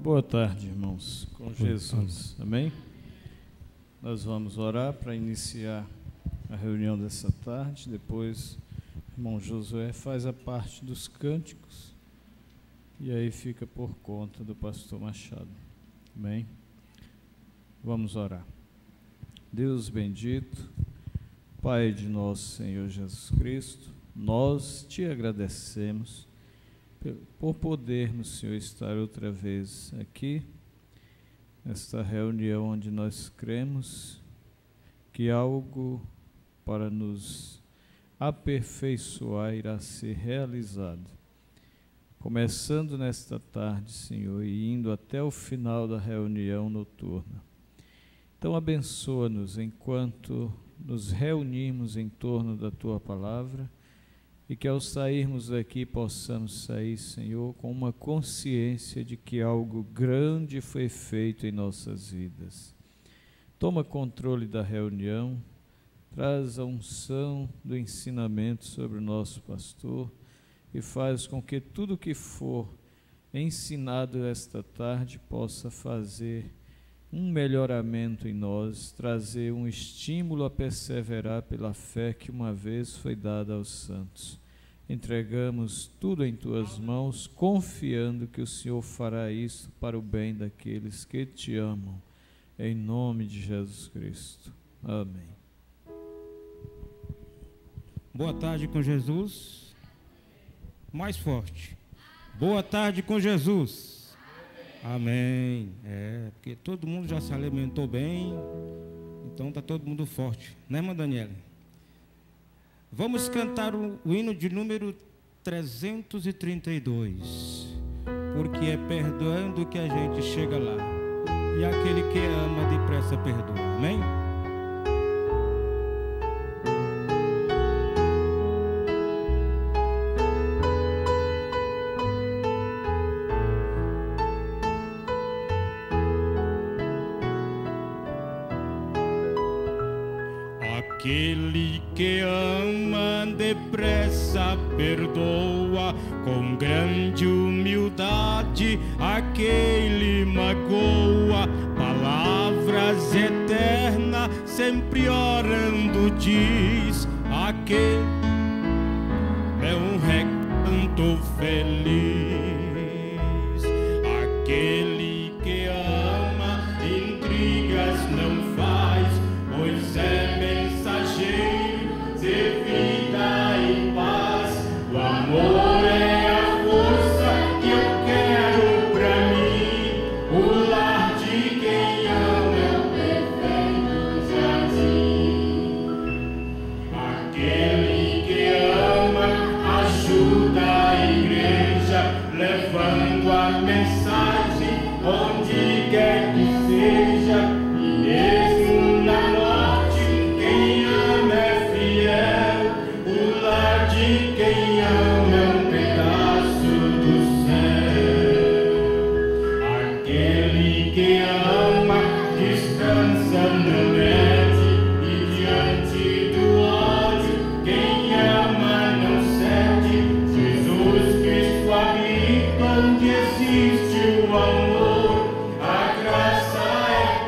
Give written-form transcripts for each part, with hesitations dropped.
Boa tarde, irmãos, com Jesus, amém? Nós vamos orar para iniciar a reunião dessa tarde. Depois o irmão Josué faz a parte dos cânticos e aí fica por conta do pastor Machado, amém? Vamos orar. Deus bendito, Pai de nosso Senhor Jesus Cristo, nós te agradecemos por podermos, Senhor, estar outra vez aqui, nesta reunião onde nós cremos que algo para nos aperfeiçoar irá ser realizado. Começando nesta tarde, Senhor, e indo até o final da reunião noturna. Então abençoa-nos enquanto nos reunimos em torno da Tua Palavra, e que ao sairmos daqui possamos sair, Senhor, com uma consciência de que algo grande foi feito em nossas vidas. Toma controle da reunião, traz a unção do ensinamento sobre o nosso pastor e faz com que tudo que for ensinado esta tarde possa fazer um melhoramento em nós, trazer um estímulo a perseverar pela fé que uma vez foi dada aos santos. Entregamos tudo em Tuas mãos, confiando que o Senhor fará isso para o bem daqueles que Te amam, em nome de Jesus Cristo. Amém. Boa tarde com Jesus. Mais forte. Boa tarde com Jesus. Amém. Porque todo mundo já se alimentou bem, então está todo mundo forte, né, irmã Daniela? Vamos cantar o hino de número 332, porque é perdoando que a gente chega lá, e aquele que ama depressa perdoa, amém? Aquele que ama depressa perdoa, com grande humildade a quem lhe magoa. Palavras eternas sempre orando diz, aquele é um recanto feliz. Aquele que ama intrigas não faz, pois é mensageiro de vida e paz. O amor é a força que eu quero pra mim. O lar de quem ama é o perfeito jardim. Aquele que ama ajuda a igreja, levando a mensagem onde quer que seja. E mesmo na morte, quem ama é fiel. O lar de quem ama é um pedaço do céu. Aquele que ama descansa no leve, e diante do ódio, quem ama não cede. Jesus Cristo habita onde existe o amor, a graça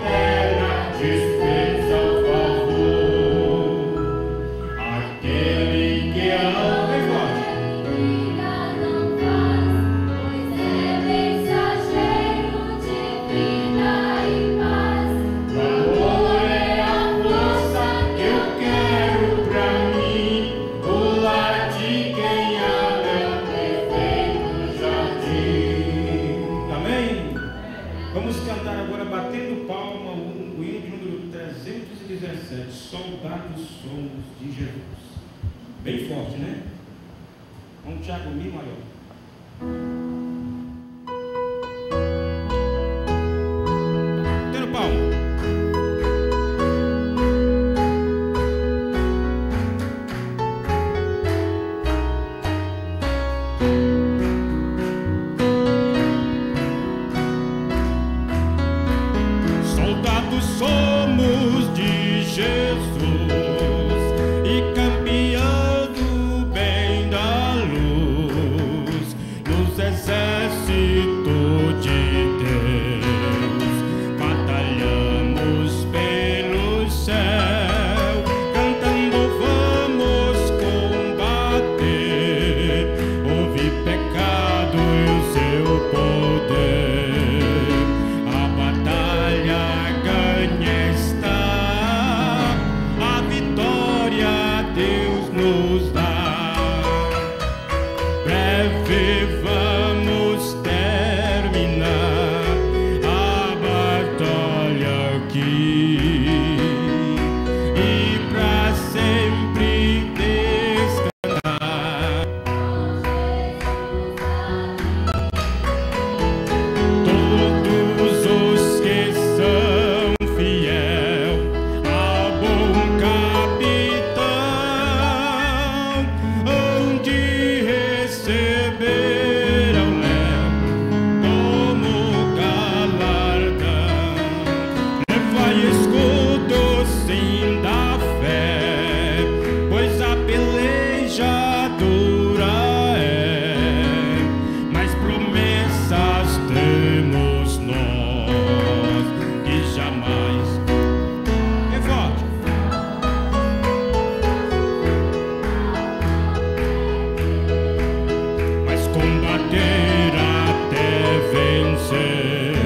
eterna dispensa o favor. Aquele que ama, bem forte. Intriga não faz, pois é mensageiro de vida e paz. O amor é a força que eu quero pra mim. O lar de quem ama é o perfeito jardim. Amém? Vamos cantar agora, batendo palma, o hino de número 317, Soldados Somos de Jesus. Bem forte, né? Vamos, Tiago, Mi maior. Batendo palma. Soldados somos de Jesus e campeão do bem da luz. Nos terminar a batalha aqui e pra sempre descansar. Todos os que são fiel ao bom capitão hão de receber ao léu como galardão. Levai escudo sim da fé, pois a peleja dura é, mas promessas temos nós que jamais revolte. Mas combater até vencer.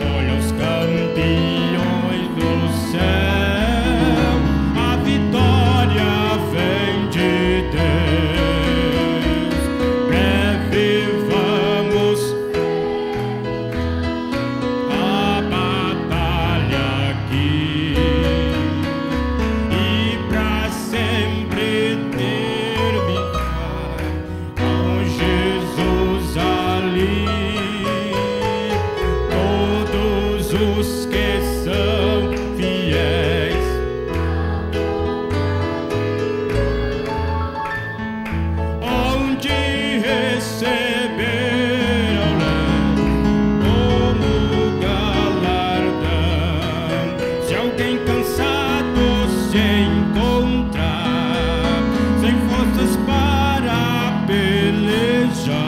Olha os campeões do céu, a vitória vem de Deus. Breve vamos a batalha aqui e pra sempre terminar com Jesus ali. Todos os que são fiéis hão de receber ao léu como galardão. Se alguém cansado se encontrar, sem forças para pelejar,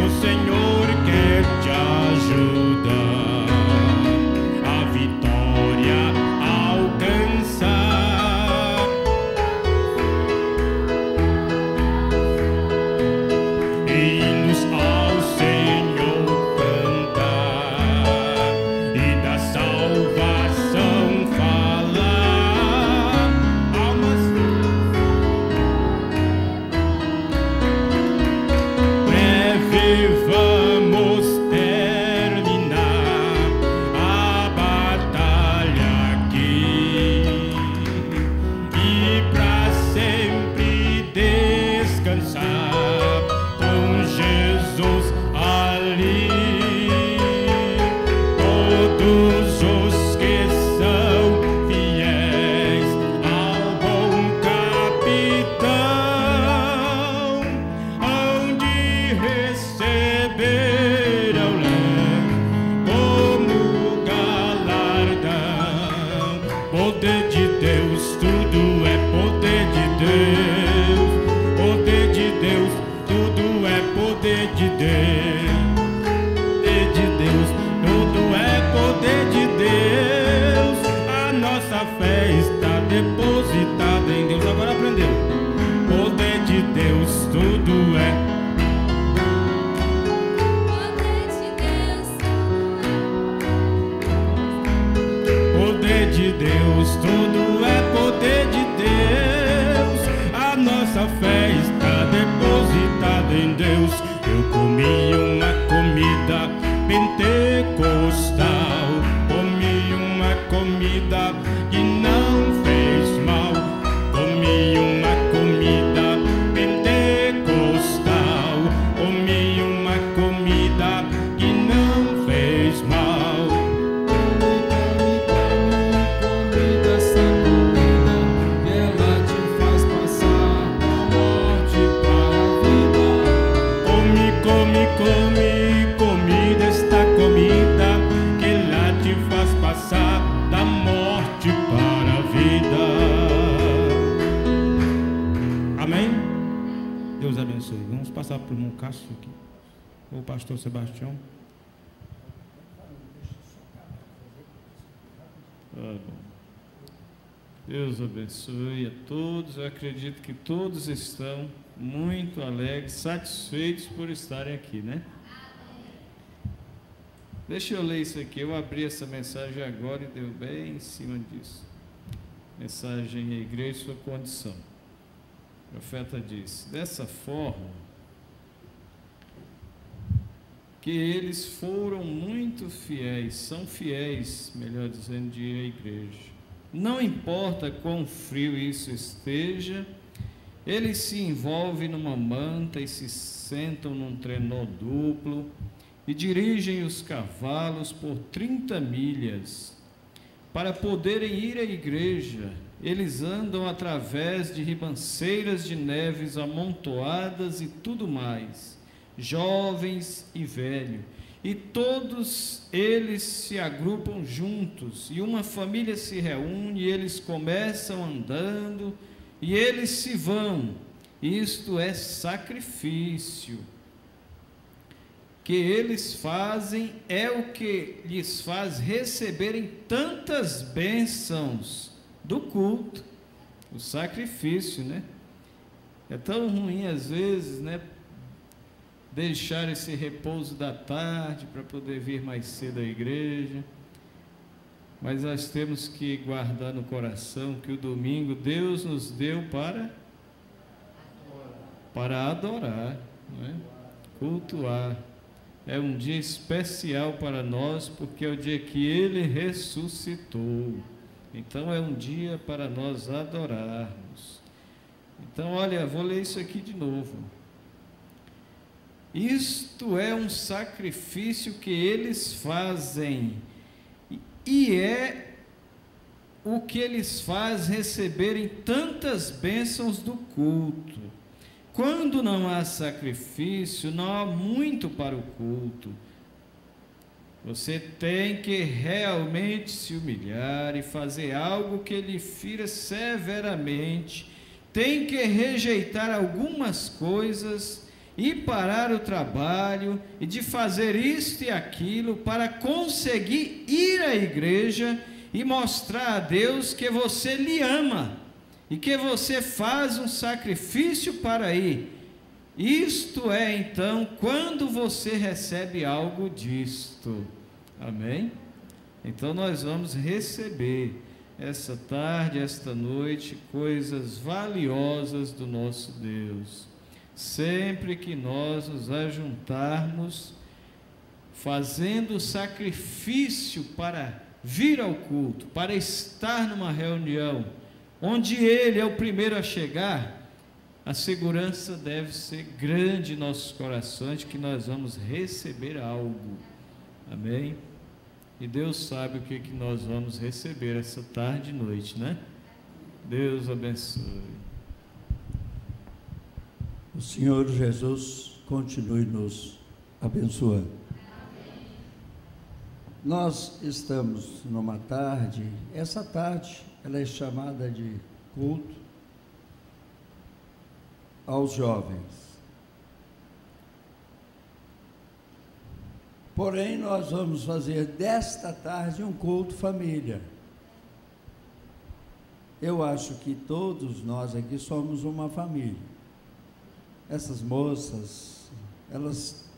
o Senhor quer te ajudar a vitória alcançar. Hinos ao Senhor cantar e da salvação falar. Almas breve vamos terminar a batalha aqui e pra sempre descansar com Jesus ali. Todos os que são fiéis ao bom capitão hão de receber ao léu como galardão. Poder de Deus, tudo é poder de Deus. Poder de Deus, tudo é poder de Deus. Poder de Deus, tudo é poder de Deus. A nossa fé está depositada em Deus. Agora aprendeu. Poder de Deus, tudo é. Poder de Deus, tudo é poder de Deus. A nossa fé está depositada em Deus. Eu comi uma comida pentecostal, comi uma comida que não fez mal. Comi uma comida pentecostal, comi uma comida que não fez mal. Comida essa comida, ela te faz passar da morte para a vida. Come, comida esta comida que ela te faz passar da morte para a vida. Amém? Deus abençoe. Vamos passar para o irmão Cássio aqui, ou o pastor Sebastião. Tá bom. Deus abençoe a todos. Eu acredito que todos estão muito alegres, satisfeitos por estarem aqui, né? Deixa eu ler isso aqui. Eu abri essa mensagem agora e deu bem em cima disso. Mensagem à igreja e sua condição. O profeta disse: dessa forma, que eles foram muito fiéis, são fiéis, melhor dizendo, de ir à igreja. Não importa quão frio isso esteja, eles se envolvem numa manta e se sentam num trenó duplo e dirigem os cavalos por 30 milhas. Para poderem ir à igreja, eles andam através de ribanceiras de neves amontoadas e tudo mais, jovens e velhos, e todos eles se agrupam juntos, e uma família se reúne, e eles começam andando, e eles se vão. Isto é sacrifício que eles fazem, é o que lhes faz receberem tantas bênçãos do culto, o sacrifício, né? É tão ruim às vezes, né, deixar esse repouso da tarde para poder vir mais cedo à igreja, mas nós temos que guardar no coração que o domingo Deus nos deu para adorar, não é? Cultuar. É um dia especial para nós, porque é o dia que Ele ressuscitou. Então é um dia para nós adorarmos. Então, olha, vou ler isso aqui de novo. Isto é um sacrifício que eles fazem, e é o que eles faz receberem tantas bênçãos do culto. Quando não há sacrifício, não há muito para o culto. Você tem que realmente se humilhar e fazer algo que lhe fira severamente. Tem que rejeitar algumas coisas e parar o trabalho e de fazer isto e aquilo para conseguir ir à igreja e mostrar a Deus que você lhe ama e que você faz um sacrifício para ir. Isto é, então, quando você recebe algo disto. Amém? Então nós vamos receber essa tarde, esta noite, coisas valiosas do nosso Deus. Sempre que nós nos ajuntarmos, fazendo sacrifício para vir ao culto, para estar numa reunião, onde Ele é o primeiro a chegar, a segurança deve ser grande em nossos corações, de que nós vamos receber algo. Amém? E Deus sabe o que nós vamos receber essa tarde e noite, né? Deus abençoe. O Senhor Jesus continue nos abençoando. Nós estamos numa tarde, essa tarde ela é chamada de culto aos jovens. Porém, nós vamos fazer desta tarde um culto família. Eu acho que todos nós aqui somos uma família. Essas moças,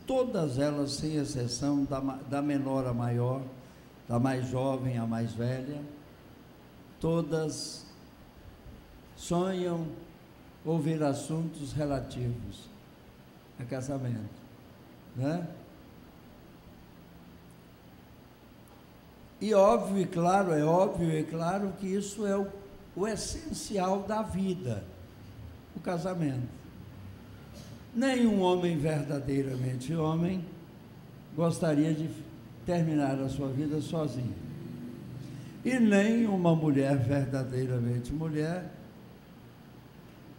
todas elas, sem exceção, da menor à maior, da mais jovem à mais velha, todas sonham ouvir assuntos relativos a casamento, né? E óbvio e claro, que isso é o essencial da vida, o casamento. Nenhum homem verdadeiramente homem gostaria de terminar a sua vida sozinho. E nem uma mulher verdadeiramente mulher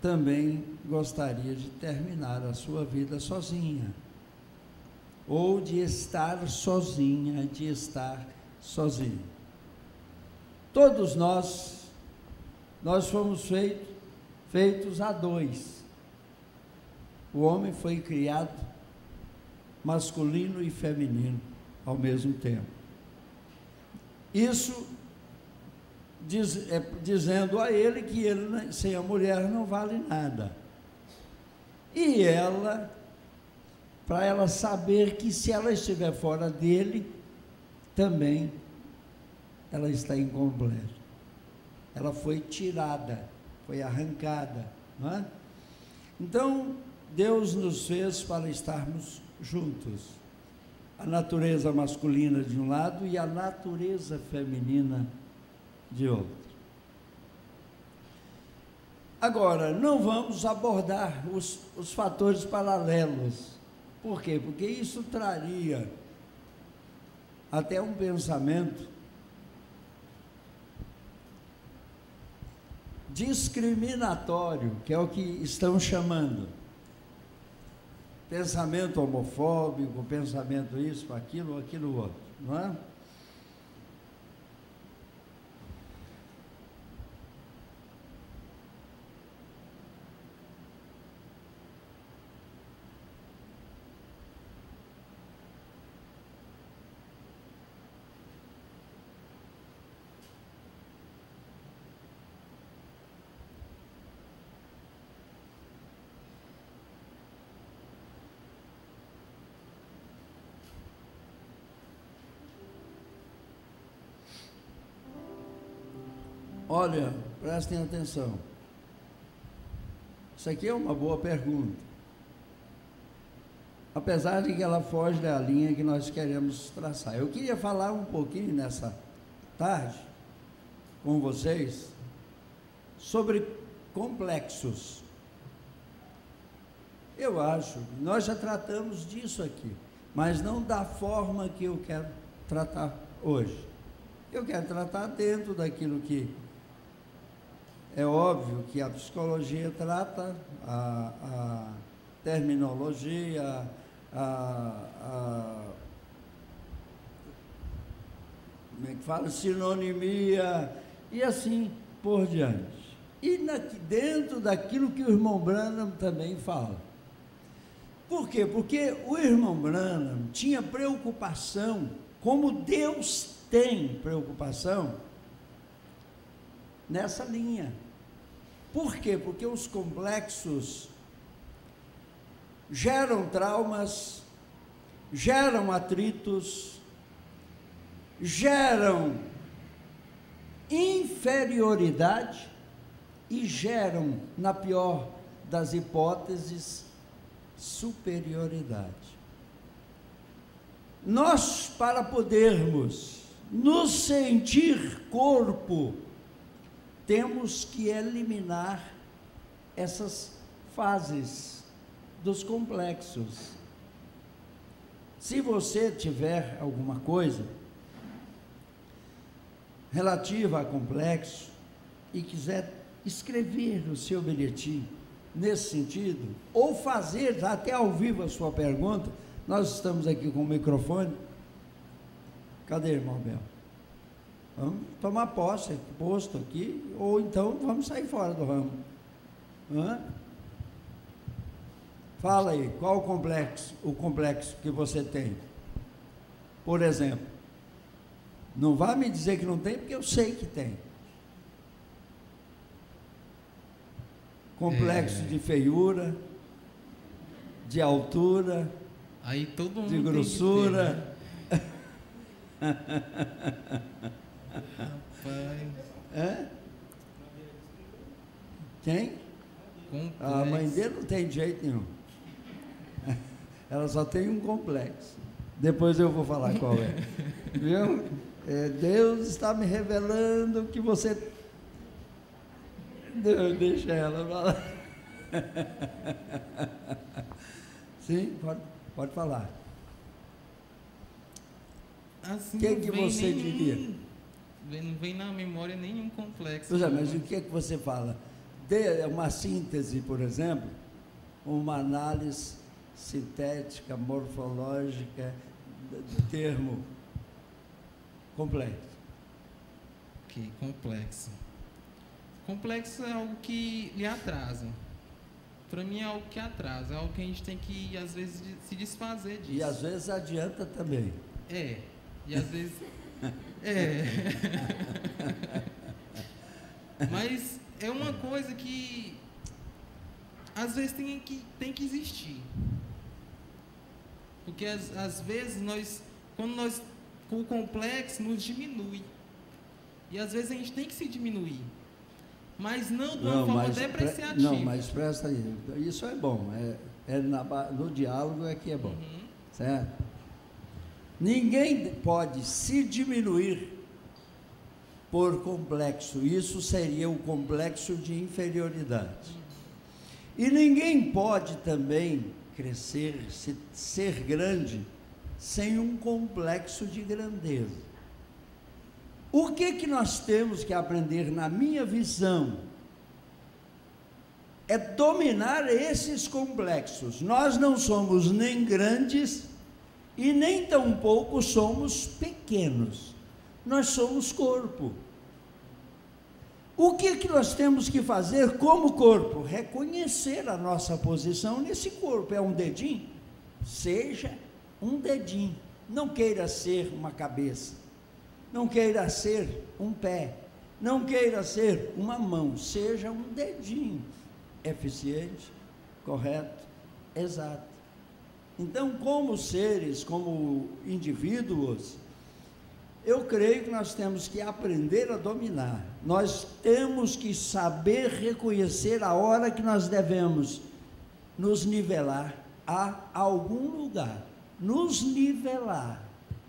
também gostaria de terminar a sua vida sozinha, ou de estar sozinha, sozinho. Todos nós fomos feitos a dois. O homem foi criado masculino e feminino ao mesmo tempo. Isso dizendo a ele que ele sem a mulher não vale nada. E ela, para ela saber que se ela estiver fora dele, também ela está incompleta. Ela foi tirada, foi arrancada, não é? Então, Deus nos fez para estarmos juntos. a natureza masculina de um lado e a natureza feminina de outro. Agora, não vamos abordar os fatores paralelos. Por quê? Porque isso traria até um pensamento discriminatório, que é o que estão chamando. Pensamento homofóbico, pensamento isso, aquilo outro, não é? Olha, prestem atenção. Isso aqui é uma boa pergunta. Apesar de que ela foge da linha que nós queremos traçar. Eu queria falar um pouquinho nessa tarde com vocês sobre complexos. Eu acho que nós já tratamos disso aqui, mas não da forma que eu quero tratar hoje. Eu quero tratar dentro daquilo que é óbvio que a psicologia trata, a terminologia, como é que fala? Sinonimia e assim por diante. E dentro daquilo que o irmão Branham também fala. Por quê? Porque o irmão Branham tinha preocupação, como Deus tem preocupação, nessa linha. Por quê? Porque os complexos geram traumas, geram atritos, geram inferioridade e geram, na pior das hipóteses, superioridade. Nós, para podermos nos sentir corpo, temos que eliminar essas fases dos complexos. Se você tiver alguma coisa relativa a complexo e quiser escrever o seu bilhetinho nesse sentido, ou fazer até ao vivo a sua pergunta, nós estamos aqui com o microfone. Cadê, irmão Bel? Vamos tomar posto aqui, ou então vamos sair fora do ramo. Hã? Fala aí, qual o complexo que você tem? Por exemplo, não vá me dizer que não tem, porque eu sei que tem. Complexo de feiura, de altura, aí todo mundo de grossura. Rapaz. É? Quem? Complexo. A mãe dele não tem de jeito nenhum. Ela só tem um complexo. Depois eu vou falar qual é. Viu? Deus está me revelando que você... Deixa ela falar. Sim, pode falar. Assim, O que você diria? Não vem na memória nenhum complexo. Pois é, mas o que você fala? Dê uma síntese, por exemplo, uma análise sintética, morfológica do termo complexo. Ok, complexo. Complexo é algo que lhe atrasa. Para mim é algo que atrasa, é algo que a gente tem que, às vezes, se desfazer disso. E às vezes adianta também. E às vezes... Mas é uma coisa que, às vezes, tem que existir. Porque, às vezes, com o complexo, nos diminui. E, às vezes, a gente tem que se diminuir. Mas não de uma forma depreciativa. Não, mas presta aí. Isso é bom. No diálogo é que é bom. Certo? Ninguém pode se diminuir por complexo. Isso seria o complexo de inferioridade. E ninguém pode também crescer, ser grande, sem um complexo de grandeza. O que nós temos que aprender, na minha visão, é dominar esses complexos. Nós não somos nem grandes e nem tampouco somos pequenos. Nós somos corpo. O que nós temos que fazer como corpo? Reconhecer a nossa posição nesse corpo. É um dedinho? Seja um dedinho. Não queira ser uma cabeça. Não queira ser um pé. Não queira ser uma mão. Seja um dedinho. Eficiente, correto, exato. Então, como seres, como indivíduos, eu creio que nós temos que aprender a dominar. Nós temos que saber reconhecer a hora que nós devemos nos nivelar a algum lugar. Nos nivelar,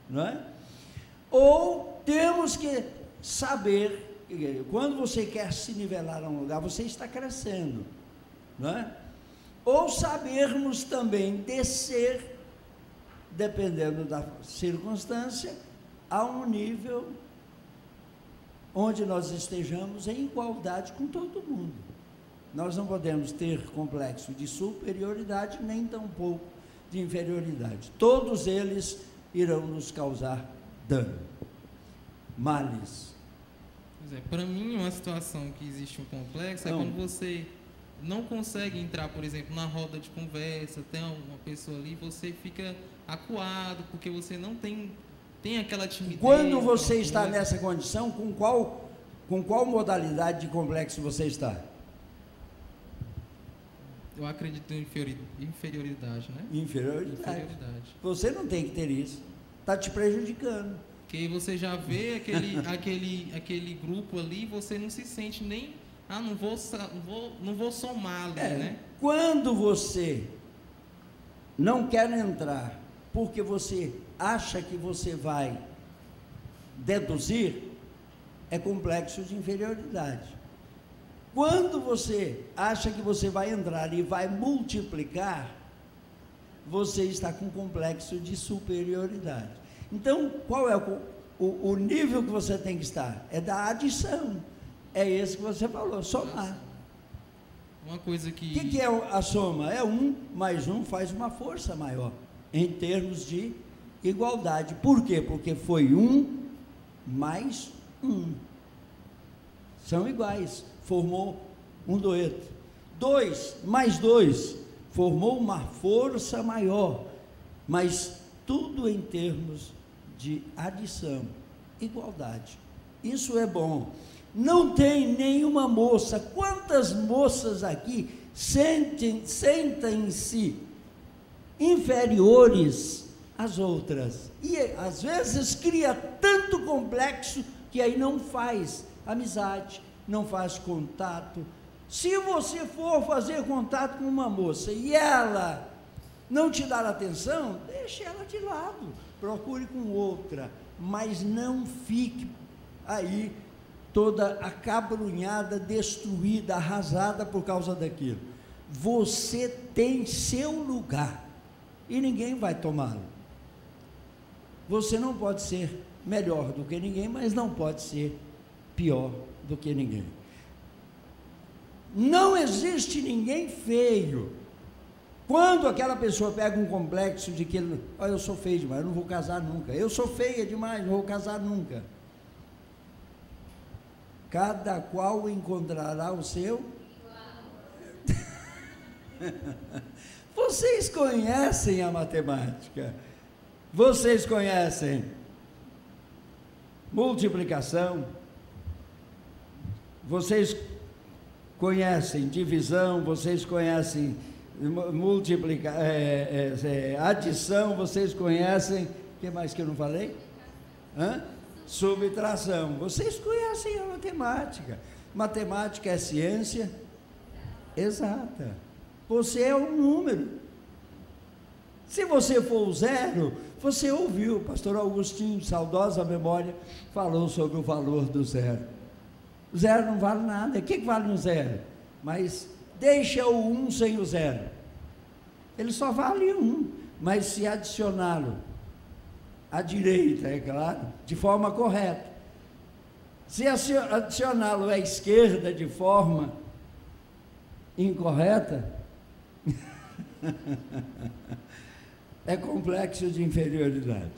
não é? Ou temos que saber, quando você quer se nivelar a um lugar, você está crescendo, não é? Ou sabermos também descer, dependendo da circunstância, a um nível onde nós estejamos em igualdade com todo mundo. Nós não podemos ter complexo de superioridade, nem tampouco de inferioridade. Todos eles irão nos causar dano, males. Pois é, para mim, uma situação que existe um complexo é quando você não consegue entrar, por exemplo, na roda de conversa, tem uma pessoa ali, você fica acuado, porque você não tem aquela timidez. Quando você está nessa condição, com qual modalidade de complexo você está? Eu acredito em inferioridade, né? Inferioridade. Você não tem que ter isso. Está te prejudicando. Porque você já vê aquele grupo ali, você não se sente nem... não vou somar ali, né? Quando você não quer entrar porque você acha que você vai deduzir, é complexo de inferioridade. Quando você acha que você vai entrar e vai multiplicar, você está com complexo de superioridade. Então, qual é o nível que você tem que estar? É da adição. É esse que você falou, somar. Uma coisa que... O que é a soma? É 1 mais 1 faz uma força maior, em termos de igualdade. Por quê? Porque foi 1 mais 1. São iguais. Formou um dueto. 2 mais 2 formou uma força maior. Mas tudo em termos de adição, igualdade. Isso é bom. Não tem nenhuma moça. Quantas moças aqui sentem-se inferiores às outras? E às vezes cria tanto complexo que aí não faz amizade, não faz contato. Se você for fazer contato com uma moça e ela não te dar atenção, deixe ela de lado, procure com outra, mas não fique aí toda acabrunhada, destruída, arrasada por causa daquilo. Você tem seu lugar e ninguém vai tomá-lo. Você não pode ser melhor do que ninguém, mas não pode ser pior do que ninguém. Não existe ninguém feio. Quando aquela pessoa pega um complexo de que eu sou feio demais, eu não vou casar nunca. Eu sou feia demais, não vou casar nunca. Cada qual encontrará o seu. Vocês conhecem a matemática? Vocês conhecem multiplicação? Vocês conhecem divisão? Vocês conhecem adição? Vocês conhecem, o que mais que eu não falei? Subtração. Vocês conhecem a matemática. Matemática é ciência exata. Você é um número. Se você for o zero, você ouviu, o pastor Augustinho, saudosa memória, falou sobre o valor do zero. O zero não vale nada. O que vale um zero? Mas deixa o 1 sem o zero. Ele só vale 1, mas se adicioná-lo à direita, é claro, de forma correta. Se adicioná-lo à esquerda de forma incorreta, é complexo de inferioridade,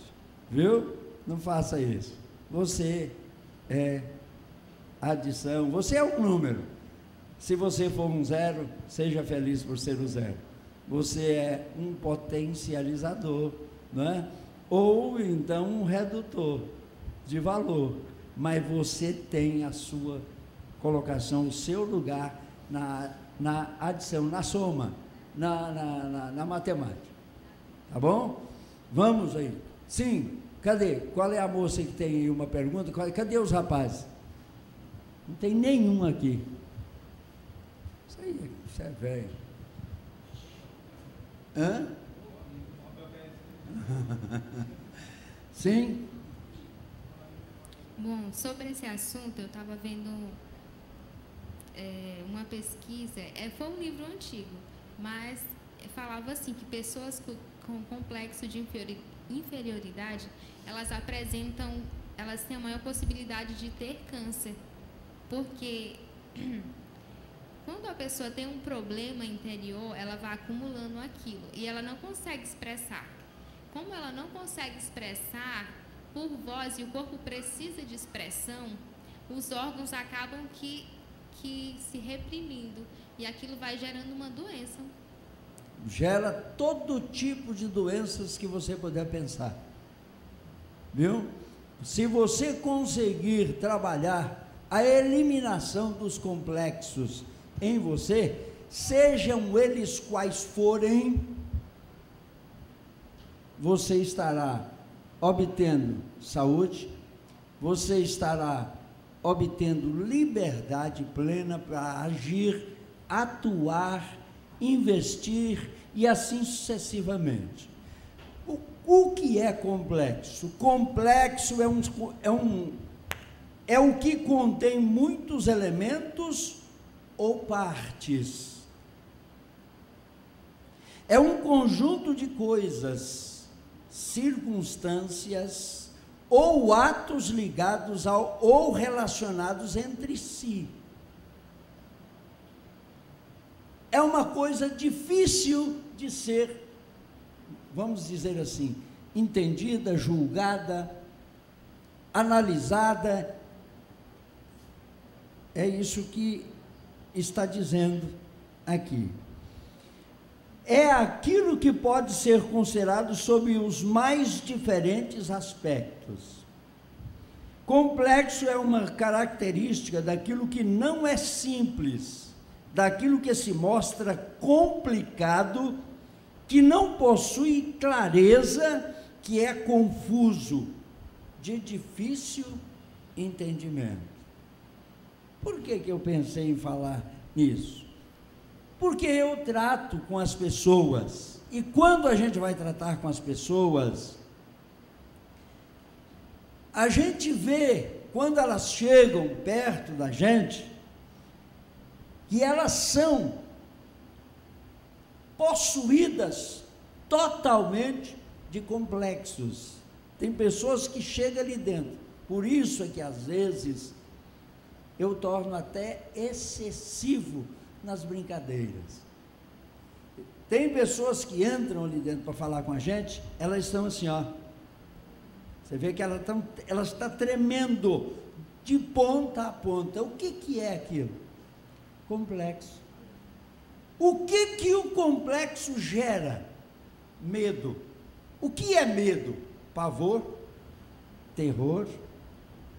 viu? Não faça isso. Você é adição, você é um número. Se você for um zero, seja feliz por ser o zero. Você é um potencializador, não é? Ou então um redutor de valor, mas você tem a sua colocação, o seu lugar na adição, na soma, na matemática. Tá bom? Vamos aí. Sim, cadê? Qual é a moça que tem aí uma pergunta? Cadê os rapazes? Não tem nenhum aqui. Isso é velho. Hã? Sim? Bom, sobre esse assunto, eu estava vendo uma pesquisa, foi um livro antigo, mas falava assim, que pessoas com complexo de inferioridade, elas têm a maior possibilidade de ter câncer, porque quando a pessoa tem um problema interior, ela vai acumulando aquilo e ela não consegue expressar. Como ela não consegue expressar por voz e o corpo precisa de expressão, os órgãos acabam que se reprimindo e aquilo vai gerando uma doença. Gera todo tipo de doenças que você puder pensar, viu? Se você conseguir trabalhar a eliminação dos complexos em você, sejam eles quais forem, você estará obtendo saúde, você estará obtendo liberdade plena para agir, atuar, investir e assim sucessivamente. O que é complexo? Complexo é o que contém muitos elementos ou partes. É um conjunto de coisas, circunstâncias ou atos ligados ou relacionados entre si. É uma coisa difícil de ser, vamos dizer assim, entendida, julgada, analisada. É isso que está dizendo aqui. É aquilo que pode ser considerado sob os mais diferentes aspectos. Complexo é uma característica daquilo que não é simples, daquilo que se mostra complicado, que não possui clareza, que é confuso, de difícil entendimento. Por que eu pensei em falar nisso? Porque eu trato com as pessoas, e quando a gente vai tratar com as pessoas, a gente vê, quando elas chegam perto da gente, que elas são possuídas totalmente de complexos. Tem pessoas que chegam ali dentro, por isso é que às vezes eu torno até excessivo nas brincadeiras. Tem pessoas que entram ali dentro para falar com a gente, elas estão assim, ó. Você vê que ela está tremendo de ponta a ponta. O que é aquilo? Complexo. O que o complexo gera? Medo. O que é medo? Pavor, terror,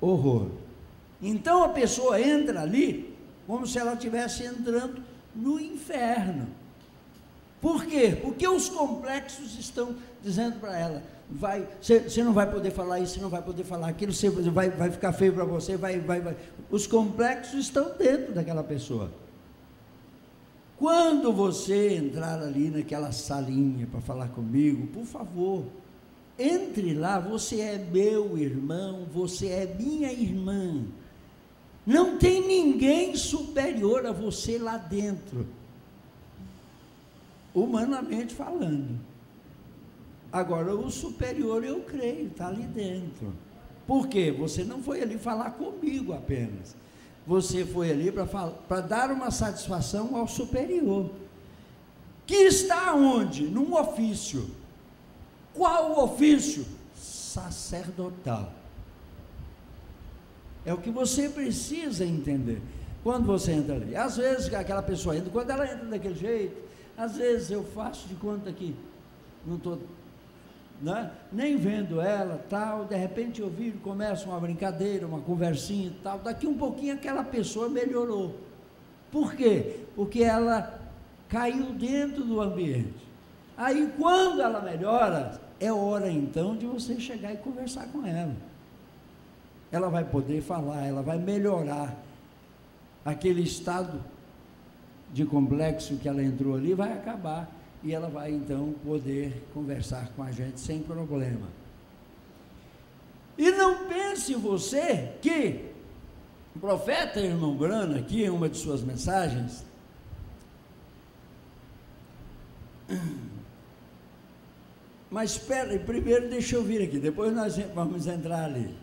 horror. Então a pessoa entra ali como se ela estivesse entrando no inferno. Por quê? Porque os complexos estão dizendo para ela, você não vai poder falar isso, você não vai poder falar aquilo, você vai ficar feio para você, vai. Os complexos estão dentro daquela pessoa. Quando você entrar ali naquela salinha para falar comigo, por favor, entre lá, você é meu irmão, você é minha irmã. Não tem ninguém superior a você lá dentro, humanamente falando. Agora, o superior, eu creio, está ali dentro. Por quê? Você não foi ali falar comigo apenas. Você foi ali para dar uma satisfação ao superior, que está onde? Num ofício. Qual o ofício? Sacerdotal. É o que você precisa entender quando você entra ali. Às vezes aquela pessoa entra, quando ela entra daquele jeito, às vezes eu faço de conta que não estou, né, nem vendo ela, tal, de repente eu vi, começa uma brincadeira, uma conversinha e tal, daqui um pouquinho aquela pessoa melhorou. Por quê? Porque ela caiu dentro do ambiente. Aí quando ela melhora, é hora então de você chegar e conversar com ela. Ela vai poder falar, ela vai melhorar. Aquele estado de complexo que ela entrou ali vai acabar, e ela vai então poder conversar com a gente sem problema. E não pense você que o profeta irmão Brano, aqui em uma de suas mensagens, mas espera, primeiro deixa eu vir aqui, depois nós vamos entrar ali.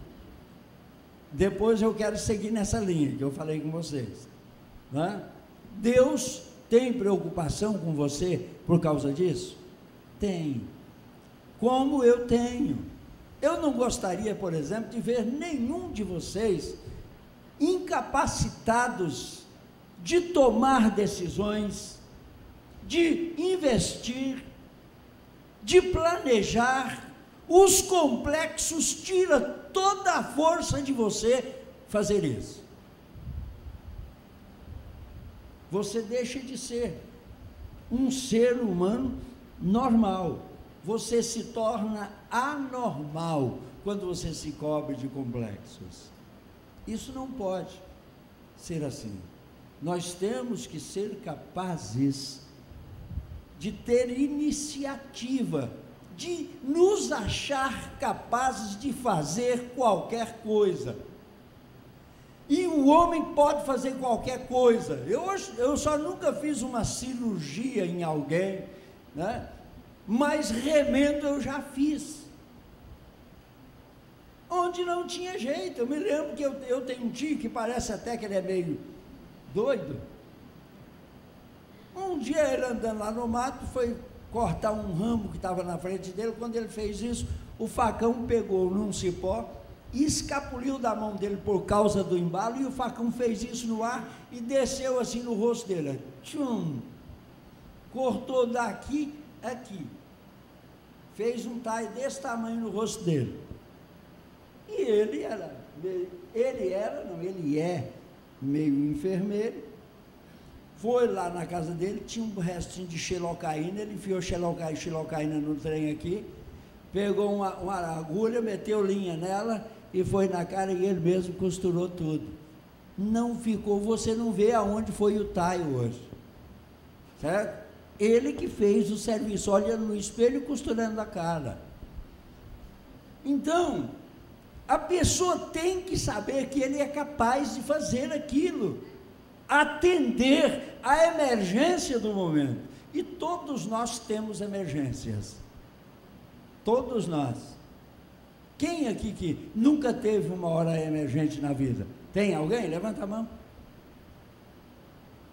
Depois eu quero seguir nessa linha que eu falei com vocês, né? Deus tem preocupação com você por causa disso? Tem. Como eu tenho. Eu não gostaria, por exemplo, de ver nenhum de vocês incapacitados de tomar decisões, de investir, de planejar. Os complexos tiram toda a força de você fazer isso. Você deixa de ser um ser humano normal. Você se torna anormal quando você se cobre de complexos. Isso não pode ser assim. Nós temos que ser capazes de ter iniciativa, de nos achar capazes de fazer qualquer coisa. E o homem pode fazer qualquer coisa. Eu só nunca fiz uma cirurgia em alguém, né? Mas remendo eu já fiz. Onde não tinha jeito. Eu me lembro que eu tenho um tio que parece até que ele é meio doido. Um dia ele andando lá no mato, foi cortar um ramo que estava na frente dele. Quando ele fez isso, o facão pegou num cipó e escapuliu da mão dele por causa do embalo, e o facão fez isso no ar e desceu assim no rosto dele. Tchum! Cortou daqui aqui. Fez um talho desse tamanho no rosto dele. E ele é meio enfermeiro. Foi lá na casa dele, tinha um restinho de xilocaína, ele enfiou xilocaína no trem aqui, pegou uma agulha, meteu linha nela e foi na cara, e ele mesmo costurou tudo. Não ficou, você não vê aonde foi o taio hoje, certo? Ele que fez o serviço, olhando no espelho e costurando a cara. Então, a pessoa tem que saber que ele é capaz de fazer aquilo, atender à emergência do momento. E todos nós temos emergências, todos nós. Quem aqui que nunca teve uma hora emergente na vida? Tem alguém? Levanta a mão.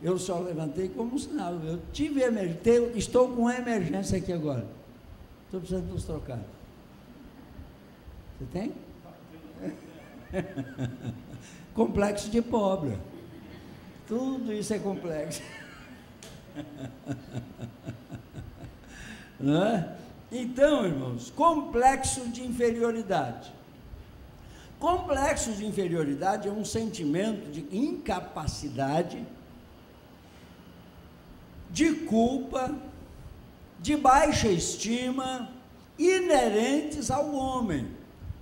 Eu só levantei como sinal. Eu tive emergência, estou com uma emergência aqui agora. Estou precisando nos trocar. Você tem? Complexo de pobre. Tudo isso é complexo. Não é? Então, irmãos, complexo de inferioridade. Complexo de inferioridade é um sentimento de incapacidade, de culpa, de baixa estima, inerentes ao homem,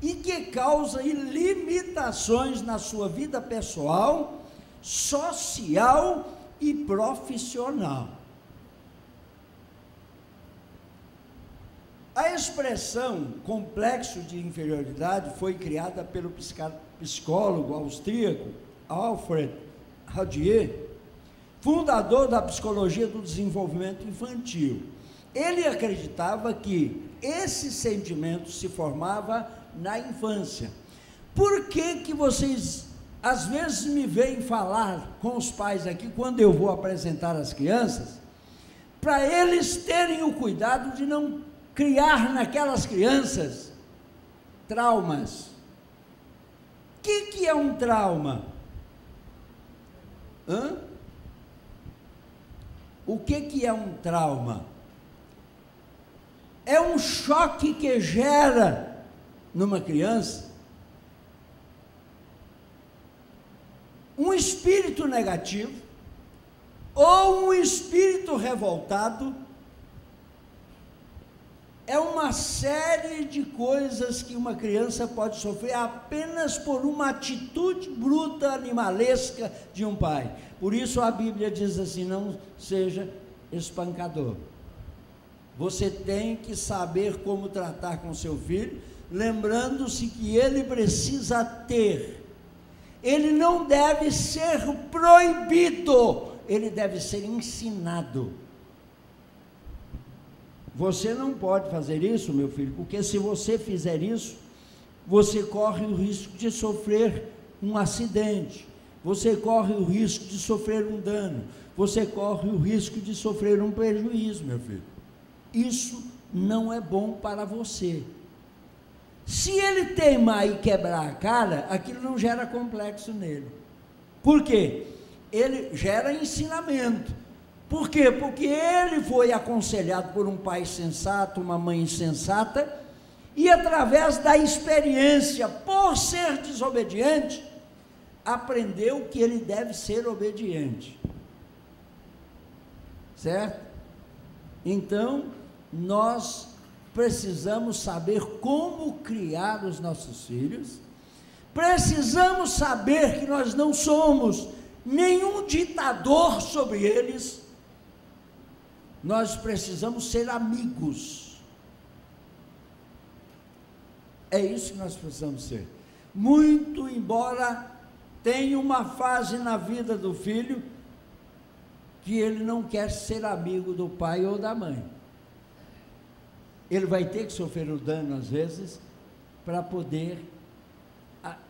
e que causa limitações na sua vida pessoal, social e profissional. A expressão complexo de inferioridade foi criada pelo psicólogo austríaco Alfred Radier, fundador da psicologia do desenvolvimento infantil. Ele acreditava que esse sentimento se formava na infância. Por que vocês às vezes me veem falar com os pais aqui, quando eu vou apresentar as crianças, para eles terem o cuidado de não criar naquelas crianças traumas? O que é um trauma? O que é um trauma? É um choque que gera numa criança um espírito negativo ou um espírito revoltado. É uma série de coisas que uma criança pode sofrer apenas por uma atitude bruta, animalesca de um pai. Por isso a Bíblia diz assim: não seja espancador. Você tem que saber como tratar com seu filho, lembrando-se que ele precisa ter. Ele não deve ser proibido, ele deve ser ensinado. Você não pode fazer isso, meu filho, porque se você fizer isso, você corre o risco de sofrer um acidente, você corre o risco de sofrer um dano, você corre o risco de sofrer um prejuízo, meu filho. Isso não é bom para você. Se ele teimar e quebrar a cara, aquilo não gera complexo nele. Por quê? Ele gera ensinamento. Por quê? Porque ele foi aconselhado por um pai sensato, uma mãe sensata, e através da experiência, por ser desobediente, aprendeu que ele deve ser obediente. Certo? Então, nós precisamos saber como criar os nossos filhos, precisamos saber que nós não somos nenhum ditador sobre eles, nós precisamos ser amigos. É isso que nós precisamos ser. Muito embora tenha uma fase na vida do filho que ele não quer ser amigo do pai ou da mãe. Ele vai ter que sofrer o dano às vezes para poder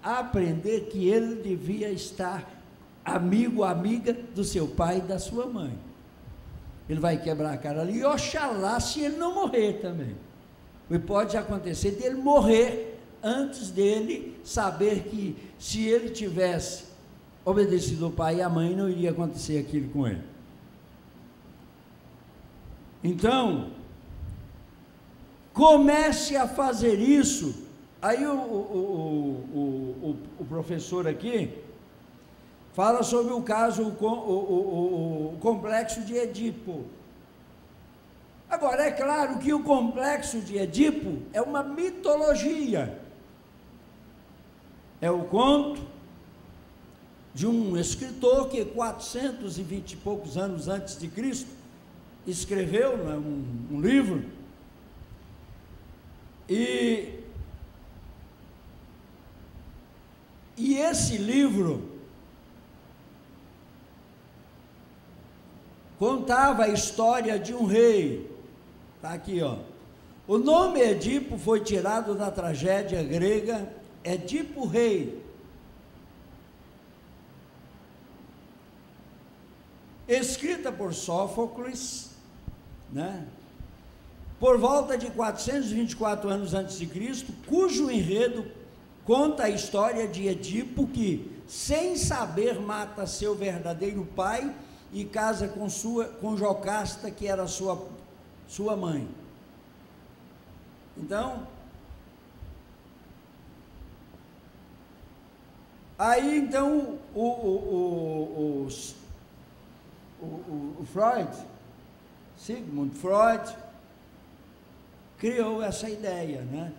aprender que ele devia estar amigo, amiga do seu pai e da sua mãe. Ele vai quebrar a cara ali, e oxalá se ele não morrer também. E pode acontecer dele morrer antes dele saber que se ele tivesse obedecido o pai e a mãe, não iria acontecer aquilo com ele. Então, comece a fazer isso. Aí o professor aqui fala sobre o caso, o complexo de Edipo. Agora, é claro que o complexo de Edipo é uma mitologia. É o conto de um escritor que 420 e poucos anos antes de Cristo escreveu um livro. E esse livro contava a história de um rei. Está aqui, ó. O nome Edipo foi tirado da tragédia grega Edipo Rei. Escrita por Sófocles, né? Por volta de 424 anos antes de Cristo, cujo enredo conta a história de Edipo que, sem saber, mata seu verdadeiro pai e casa com Jocasta, que era sua mãe. Então, aí então o Freud, Sigmund Freud, criou essa ideia, né?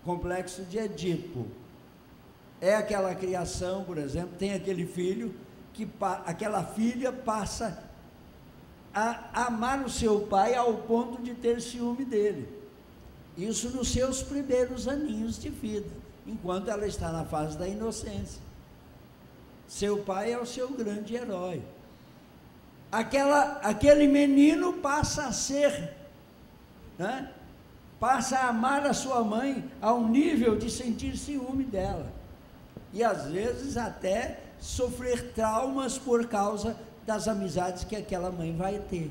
Complexo de Edipo. É aquela criação, por exemplo, tem aquele filho que aquela filha passa a amar o seu pai ao ponto de ter ciúme dele. Isso nos seus primeiros aninhos de vida, enquanto ela está na fase da inocência. Seu pai é o seu grande herói. Aquele menino passa a ser, né? Passa a amar a sua mãe ao nível de sentir ciúme dela. E às vezes até sofrer traumas por causa das amizades que aquela mãe vai ter.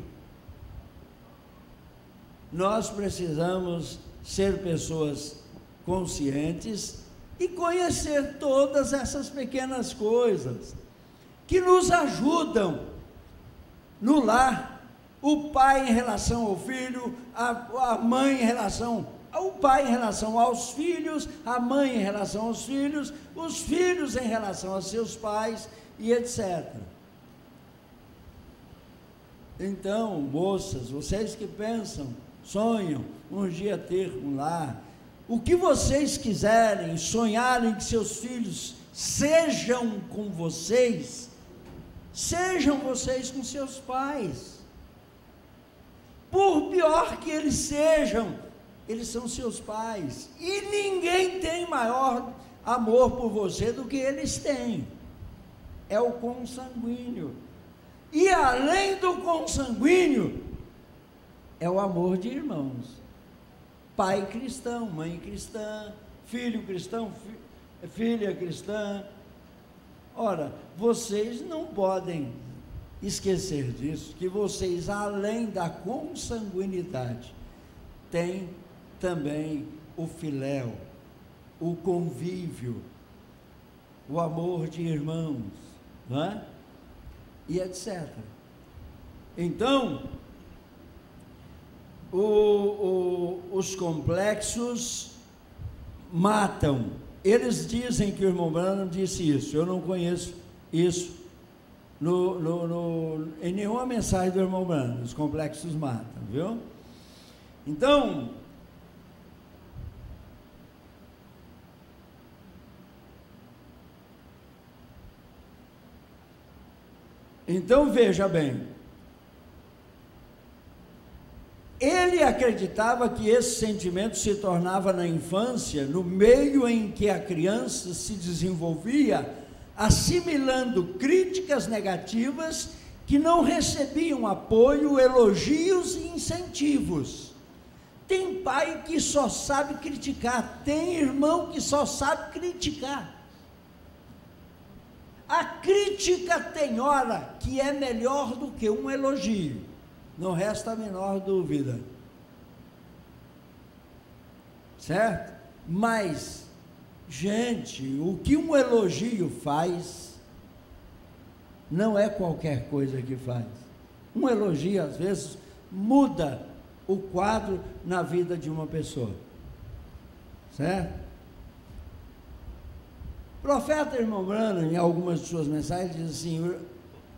Nós precisamos ser pessoas conscientes e conhecer todas essas pequenas coisas que nos ajudam no lar. O pai em relação ao filho, a mãe em relação ao pai em relação aos filhos, a mãe em relação aos filhos, os filhos em relação aos seus pais e etc. Então, moças, vocês que pensam, sonham um dia ter um lar, o que vocês quiserem, sonharem que seus filhos sejam com vocês, sejam vocês com seus pais. Por pior que eles sejam, eles são seus pais, e ninguém tem maior amor por você do que eles têm, é o consanguíneo. E além do consanguíneo, é o amor de irmãos, pai cristão, mãe cristã, filho cristão, filha cristã. Ora, vocês não podem esquecer disso, que vocês, além da consanguinidade, têm também o filéu, o convívio, o amor de irmãos, não é? E etc. Então, os complexos matam. Eles dizem que o irmão Branham disse isso, eu não conheço isso em nenhuma mensagem do irmão Branham. Os complexos matam, viu? Então veja bem, ele acreditava que esse sentimento se tornava na infância, no meio em que a criança se desenvolvia, assimilando críticas negativas que não recebiam apoio, elogios e incentivos. Tem pai que só sabe criticar, tem irmão que só sabe criticar. A crítica tem hora que é melhor do que um elogio, não resta a menor dúvida, certo? Mas, gente, o que um elogio faz, não é qualquer coisa que faz. Um elogio, às vezes, muda o quadro na vida de uma pessoa, certo? O profeta irmão Branham, em algumas de suas mensagens, diz assim: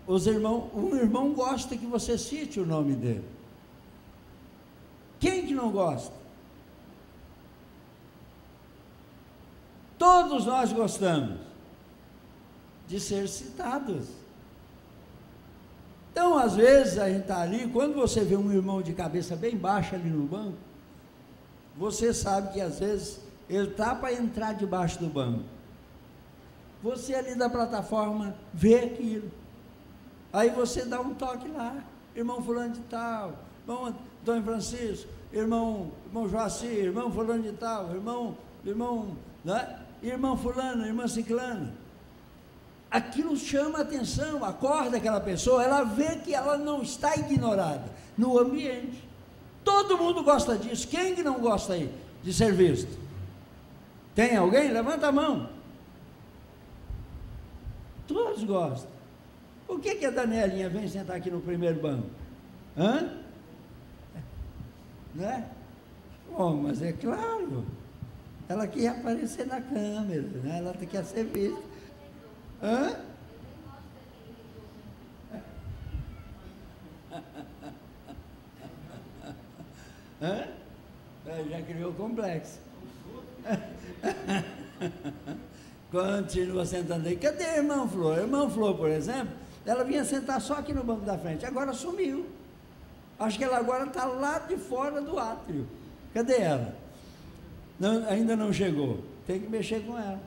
um irmão gosta que você cite o nome dele. Quem que não gosta? Todos nós gostamos de ser citados. Então, às vezes, a gente está ali, quando você vê um irmão de cabeça bem baixa ali no banco, você sabe que, às vezes, ele está para entrar debaixo do banco. Você ali da plataforma vê aquilo, aí você dá um toque lá, irmão fulano de tal, irmão Antônio Francisco, irmão Joacir, irmão fulano de tal, irmão, né? Irmão fulano, irmã ciclana. Aquilo chama a atenção, acorda aquela pessoa, ela vê que ela não está ignorada no ambiente. Todo mundo gosta disso. Quem que não gosta aí de ser visto? Tem alguém? Levanta a mão. Todos gostam. Por que a Danielinha vem sentar aqui no primeiro banco? Né? Bom, mas é claro, ela quer aparecer na câmera, né? Ela quer ser vista. Já criou complexo. Continua sentando aí. Cadê a irmã Flor? A irmã Flor, por exemplo, ela vinha sentar só aqui no banco da frente, agora sumiu. Acho que ela agora está lá de fora do átrio. Cadê ela? Não, ainda não chegou. Tem que mexer com ela.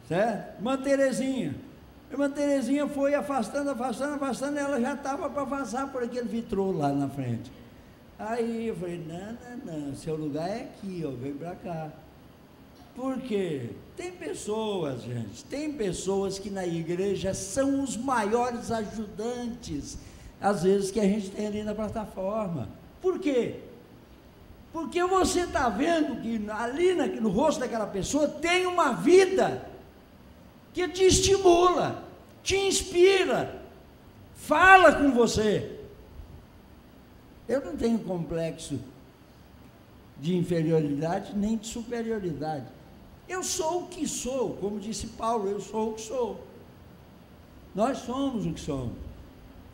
Certo? Irmã Terezinha. Irmã Terezinha foi afastando, e ela já estava para passar por aquele vitrô lá na frente. Aí eu falei, não, seu lugar é aqui, ó, vem para cá. Por quê? Tem pessoas, gente, tem pessoas que na igreja são os maiores ajudantes, às vezes, que a gente tem ali na plataforma. Por quê? Porque você está vendo que ali no rosto daquela pessoa tem uma vida que te estimula, te inspira, fala com você. Eu não tenho complexo de inferioridade nem de superioridade. Eu sou o que sou, como disse Paulo, eu sou o que sou. Nós somos o que somos.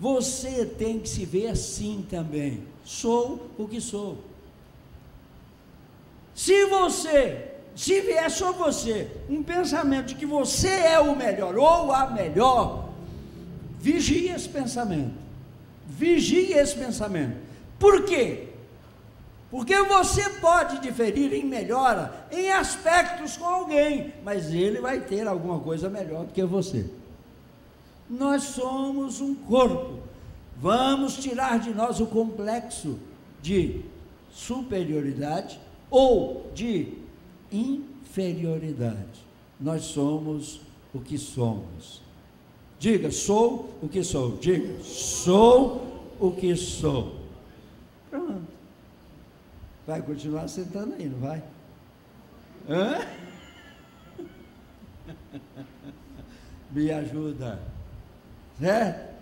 Você tem que se ver assim também. Sou o que sou. Se vier só você um pensamento de que você é o melhor ou a melhor, vigie esse pensamento. Vigie esse pensamento. Por quê? Porque você pode diferir em melhora em aspectos com alguém, mas ele vai ter alguma coisa melhor do que você. Nós somos um corpo. Vamos tirar de nós o complexo de superioridade ou de inferioridade. Nós somos o que somos. Diga, sou o que sou. Diga, sou o que sou. Pronto. Vai continuar sentando aí, não vai? Hã? Me ajuda. Certo?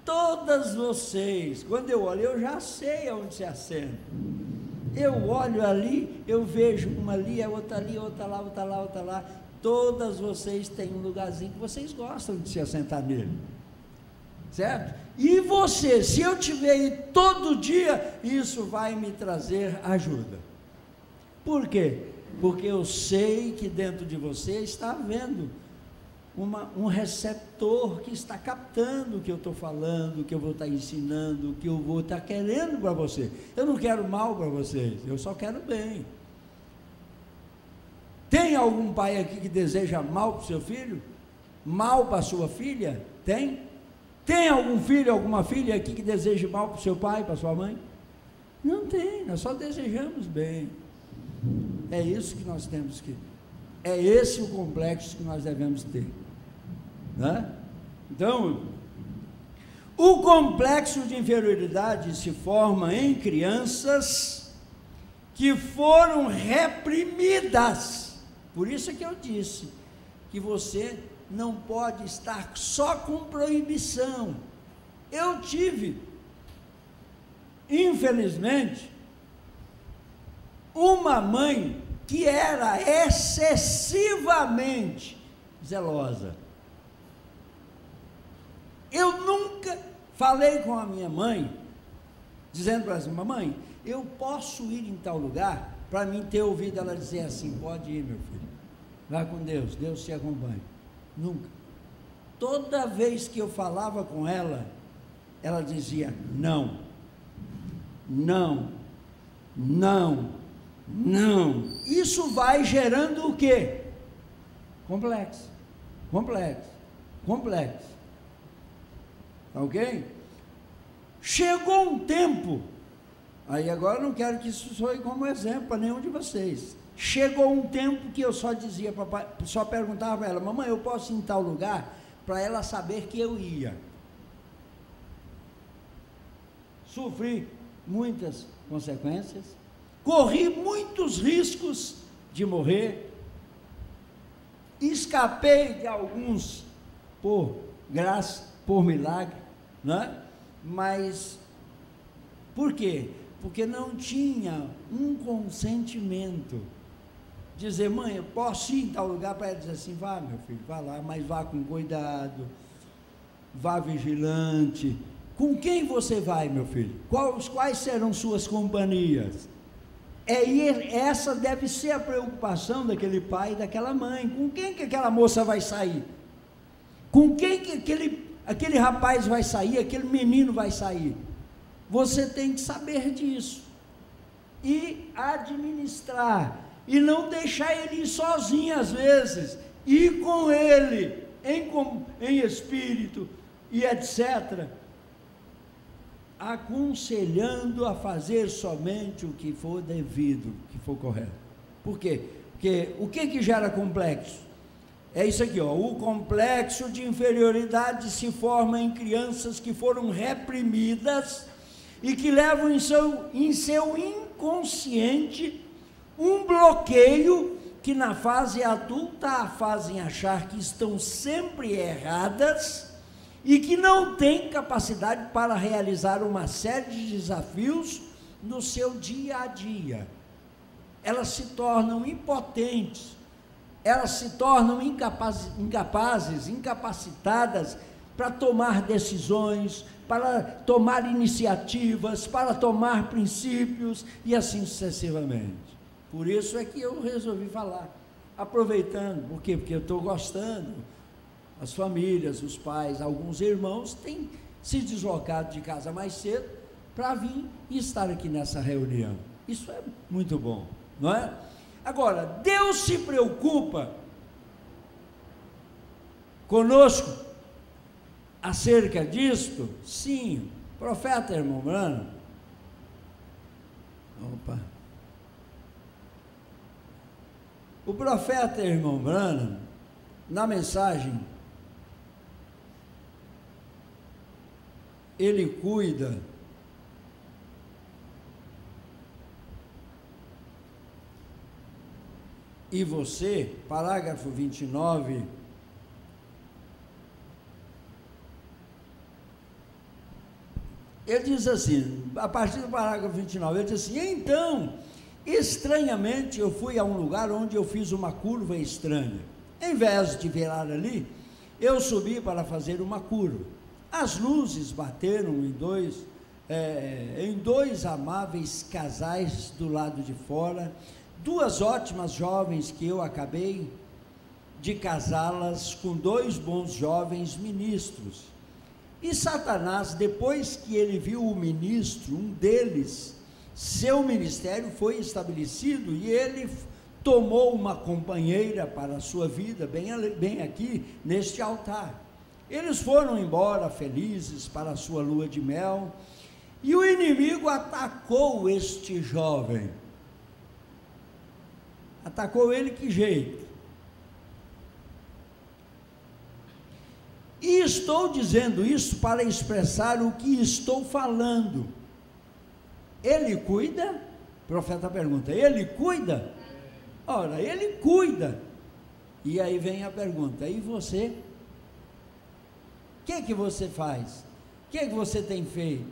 Todas vocês, quando eu olho, eu já sei aonde se assenta. Eu olho ali, eu vejo uma ali, a outra ali, outra lá, outra lá, outra lá. Todas vocês têm um lugarzinho que vocês gostam de se assentar nele. Certo? E você, se eu tiver aí todo dia, isso vai me trazer ajuda. Por quê? Porque eu sei que dentro de você está havendo um receptor que está captando o que eu estou falando, o que eu vou estar ensinando, o que eu vou estar querendo para você. Eu não quero mal para vocês, eu só quero bem. Tem algum pai aqui que deseja mal para o seu filho? Mal para a sua filha? Tem? Tem algum filho, alguma filha aqui que deseja mal para o seu pai, para a sua mãe? Não tem, nós só desejamos bem. É isso que nós temos que... É esse o complexo que nós devemos ter. Né? Então, o complexo de inferioridade se forma em crianças que foram reprimidas. Por isso é que eu disse que você não pode estar só com proibição. Eu tive, infelizmente, uma mãe que era excessivamente zelosa. Eu nunca falei com a minha mãe, dizendo para ela, mamãe, eu posso ir em tal lugar, para mim ter ouvido ela dizer assim, pode ir, meu filho, vai com Deus, Deus te acompanha. Nunca. Toda vez que eu falava com ela, ela dizia, não, não, não, não. Isso vai gerando o quê? Complexo, complexo, complexo. Ok? Chegou um tempo, aí agora eu não quero que isso soe como exemplo para nenhum de vocês. Chegou um tempo que eu só dizia, papai, só perguntava para ela, mamãe, eu posso ir em tal lugar? Para ela saber que eu ia. Sofri muitas consequências, corri muitos riscos de morrer, escapei de alguns por graça, por milagre, né? Mas por quê? Porque não tinha um consentimento. Dizer, mãe, eu posso ir em tal lugar? Para ela dizer assim, vá meu filho, vá lá, mas vá com cuidado, vá vigilante. Com quem você vai, meu filho? Quais serão suas companhias? Essa deve ser a preocupação daquele pai e daquela mãe. Com quem que aquela moça vai sair? Com quem que aquele rapaz vai sair, aquele menino vai sair? Você tem que saber disso e administrar, e não deixar ele ir sozinho às vezes, ir com ele em espírito e etc., aconselhando a fazer somente o que for devido, o que for correto. Por quê? Porque o que gera complexo? É isso aqui, ó. O complexo de inferioridade se forma em crianças que foram reprimidas e que levam em seu inconsciente um bloqueio que na fase adulta a fazem achar que estão sempre erradas e que não têm capacidade para realizar uma série de desafios no seu dia a dia. Elas se tornam impotentes, elas se tornam incapacitadas para tomar decisões, para tomar iniciativas, para tomar princípios e assim sucessivamente. Por isso é que eu resolvi falar, aproveitando, por quê? Porque eu estou gostando. As famílias, os pais, alguns irmãos têm se deslocado de casa mais cedo para vir e estar aqui nessa reunião. Isso é muito bom, não é? Agora, Deus se preocupa conosco acerca disto? Sim. Profeta, irmão Branham. Opa. O profeta, irmão Branham, na mensagem, ele cuida e você, parágrafo 29, ele diz assim, a partir do parágrafo 29, ele diz assim: então, estranhamente eu fui a um lugar onde eu fiz uma curva estranha. Em vez de virar ali, eu subi para fazer uma curva. As luzes bateram em dois amáveis casais do lado de fora, duas ótimas jovens que eu acabei de casá-las com dois bons jovens ministros. E Satanás, depois que ele viu o ministro, um deles, seu ministério foi estabelecido e ele tomou uma companheira para a sua vida, bem aqui neste altar. Eles foram embora felizes para a sua lua de mel, e o inimigo atacou este jovem. Atacou ele que jeito? E estou dizendo isso para expressar o que estou falando. Ele cuida? O profeta pergunta, ele cuida? Ora, ele cuida. E aí vem a pergunta, e você? O que você faz? O que você tem feito?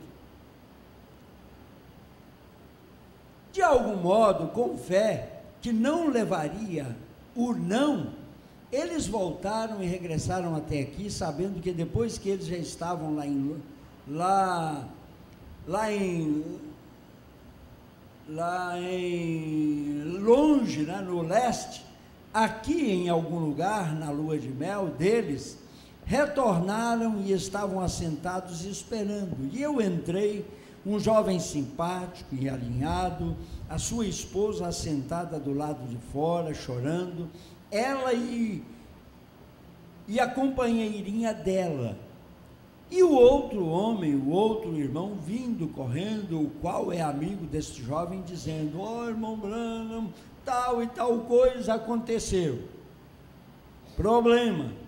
De algum modo, com fé, que não levaria o não, eles voltaram e regressaram até aqui, sabendo que depois que eles já estavam longe, né, no leste, aqui em algum lugar, na lua de mel deles, retornaram e estavam assentados esperando. E eu entrei, um jovem simpático e alinhado, a sua esposa assentada do lado de fora, chorando, ela e a companheirinha dela. E o outro homem, o outro irmão, vindo correndo, o qual é amigo desse jovem, dizendo: ó, irmão Branham, tal e tal coisa aconteceu. Problema.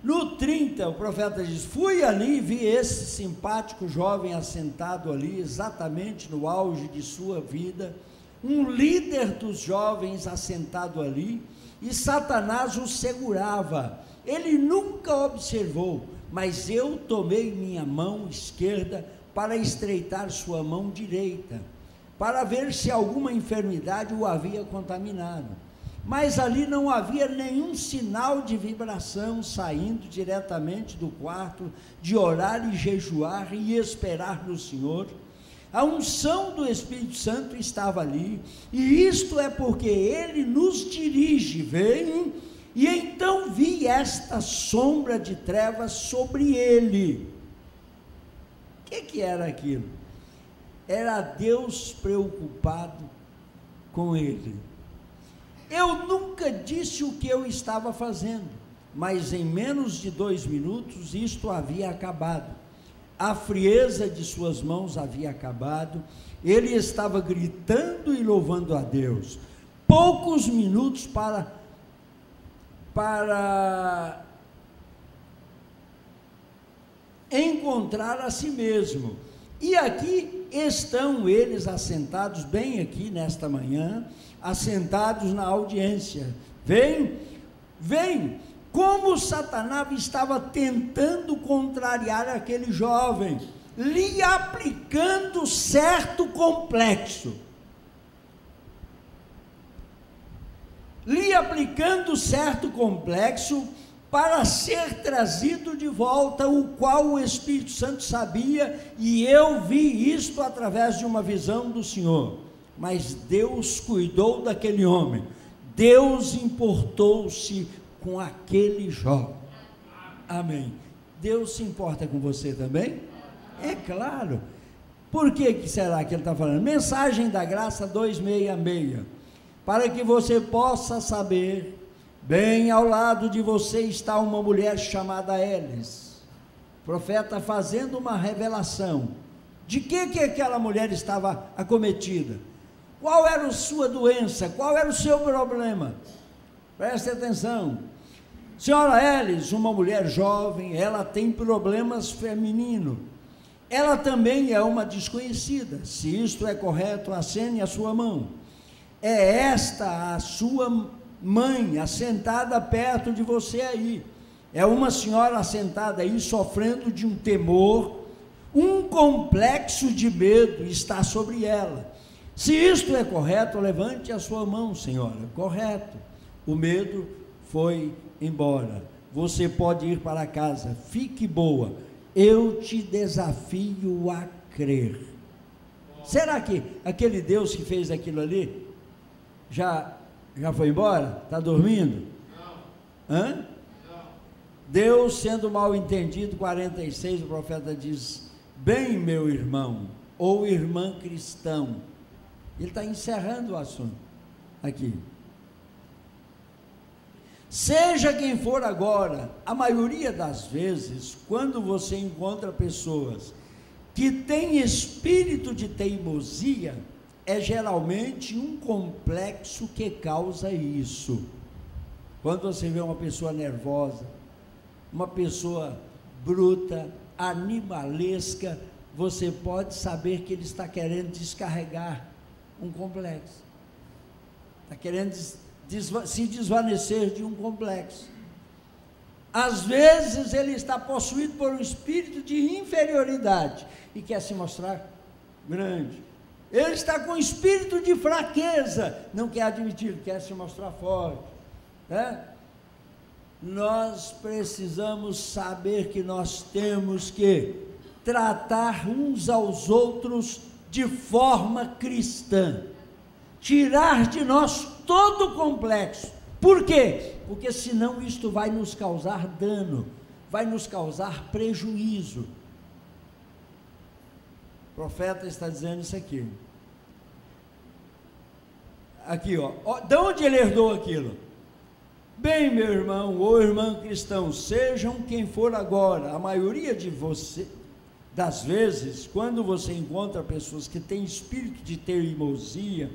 No 30, o profeta diz: fui ali e vi esse simpático jovem assentado ali, exatamente no auge de sua vida, um líder dos jovens assentado ali, e Satanás o segurava. Ele nunca observou, mas eu tomei minha mão esquerda para estreitar sua mão direita, para ver se alguma enfermidade o havia contaminado. Mas ali não havia nenhum sinal de vibração saindo diretamente do quarto, de orar e jejuar e esperar no Senhor. A unção do Espírito Santo estava ali, e isto é porque ele nos dirige, vem, e então vi esta sombra de trevas sobre ele. O que era aquilo? Era Deus preocupado com ele. Eu nunca disse o que eu estava fazendo, mas em menos de 2 minutos isto havia acabado. A frieza de suas mãos havia acabado, ele estava gritando e louvando a Deus. Poucos minutos para encontrar a si mesmo. E aqui estão eles assentados, bem aqui nesta manhã, assentados na audiência. Vem, como Satanás estava tentando contrariar aquele jovem, lhe aplicando certo complexo. Para ser trazido de volta, o qual o Espírito Santo sabia, e eu vi isto através de uma visão do Senhor. Mas Deus cuidou daquele homem, Deus importou-se com aquele jovem. Amém. Deus se importa com você também? É claro. Por que será que ele está falando? Mensagem da Graça 266, para que você possa saber, bem ao lado de você está uma mulher chamada Elis, profeta, fazendo uma revelação, de que aquela mulher estava acometida, qual era a sua doença, qual era o seu problema. Preste atenção. Senhora Elis, uma mulher jovem, ela tem problemas femininos, ela também é uma desconhecida. Se isto é correto, acene a sua mão. É esta a sua mãe, assentada perto de você aí. É uma senhora assentada aí, sofrendo de um temor, um complexo de medo está sobre ela. Se isto é correto, levante a sua mão, senhora. Correto. O medo foi embora. Você pode ir para casa. Fique boa. Eu te desafio a crer. Será que aquele Deus que fez aquilo ali já foi embora? Está dormindo? Não. Hã? Não. Deus sendo mal entendido, 46, o profeta diz: bem, meu irmão ou irmã cristão. Ele está encerrando o assunto aqui. Seja quem for agora, a maioria das vezes, quando você encontra pessoas que têm espírito de teimosia, é geralmente um complexo que causa isso. Quando você vê uma pessoa nervosa, uma pessoa bruta, animalesca, você pode saber que ele está querendo descarregar um complexo, está querendo se desvanecer de um complexo. Às vezes ele está possuído por um espírito de inferioridade e quer se mostrar grande. Ele está com espírito de fraqueza, não quer admitir, quer se mostrar forte, né? Nós precisamos saber que nós temos que tratar uns aos outros de forma cristã, tirar de nós todo o complexo. Por quê? Porque senão isto vai nos causar dano, vai nos causar prejuízo. O profeta está dizendo isso aqui. Aqui, ó, de onde ele herdou aquilo? Bem, meu irmão ou irmã cristão, sejam quem for agora, a maioria de você, das vezes, quando você encontra pessoas que têm espírito de teimosia,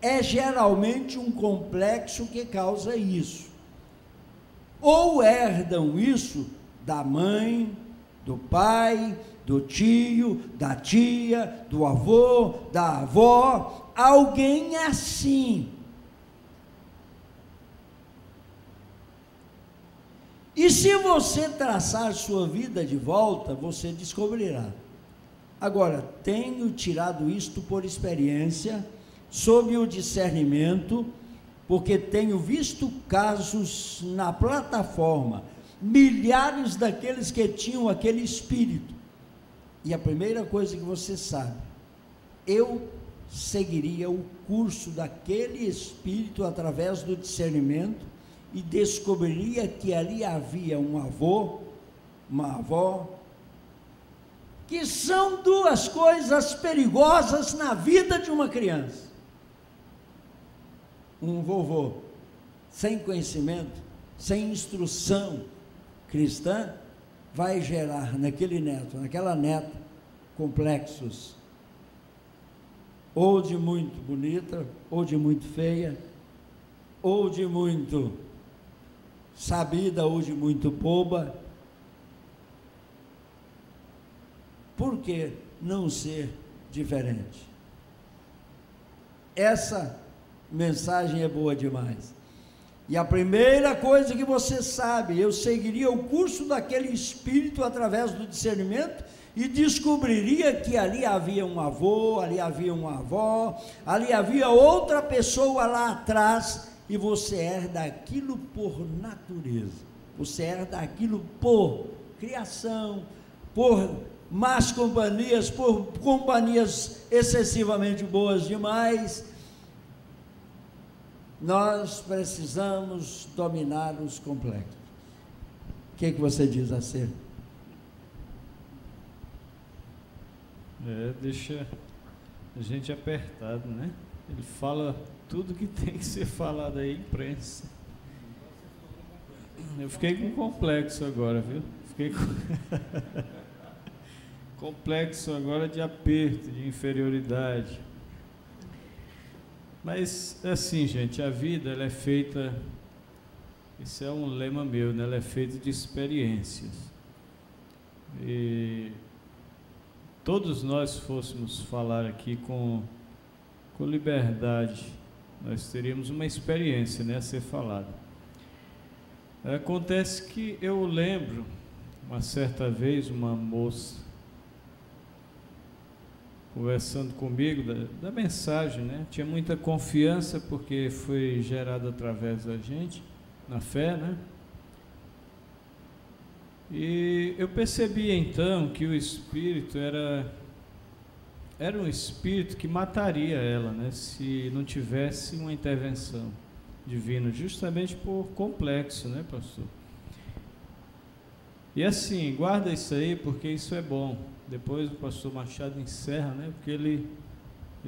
é geralmente um complexo que causa isso. Ou herdam isso da mãe, do pai, do tio, da tia, do avô, da avó, alguém assim. E se você traçar sua vida de volta, você descobrirá. Agora, tenho tirado isto por experiência, sob o discernimento, porque tenho visto casos na plataforma, milhares daqueles que tinham aquele espírito. E a primeira coisa que você sabe eu seguiria o curso daquele espírito através do discernimento e descobriria que ali havia um avô, uma avó, que são duas coisas perigosas na vida de uma criança. Um vovô sem conhecimento, sem instrução cristã, vai gerar naquele neto, naquela neta, complexos, ou de muito bonita, ou de muito feia, ou de muito sabida, ou de muito boba. Por que não ser diferente? Essa mensagem é boa demais. E a primeira coisa que você sabe, eu seguiria o curso daquele espírito através do discernimento e descobriria que ali havia um avô, ali havia uma avó, ali havia outra pessoa lá atrás, e você herda aquilo por natureza, você herda aquilo por criação, por más companhias, por companhias excessivamente boas demais. Nós precisamos dominar os complexos. O que você diz acerca? Deixa a gente apertado, né? Ele fala tudo que tem que ser falado aí, imprensa. Eu fiquei com complexo agora, viu? Fiquei com complexo agora de aperto, de inferioridade. Mas, assim, gente, a vida, ela é feita, isso é um lema meu, né? Ela é feita de experiências. E todos nós fôssemos falar aqui com liberdade, nós teríamos uma experiência, né, a ser falada. Acontece que eu lembro, uma certa vez, uma moça conversando comigo da mensagem, né? Tinha muita confiança porque foi gerada através da gente, na fé, né? E eu percebi então que o espírito era um espírito que mataria ela, né? Se não tivesse uma intervenção divina, justamente por complexo, né, pastor? E assim, guarda isso aí, porque isso é bom. Depois o pastor Machado encerra, né? Porque ele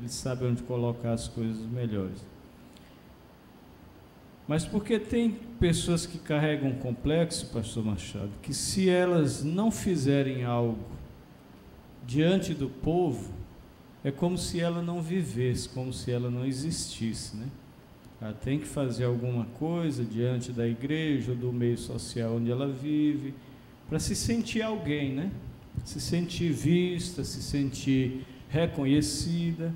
sabe onde colocar as coisas melhores. Mas porque tem pessoas que carregam complexo, pastor Machado, que se elas não fizerem algo diante do povo, é como se ela não vivesse, como se ela não existisse, né? Ela tem que fazer alguma coisa diante da igreja, ou do meio social onde ela vive, para se sentir alguém, né? Se sentir vista, se sentir reconhecida.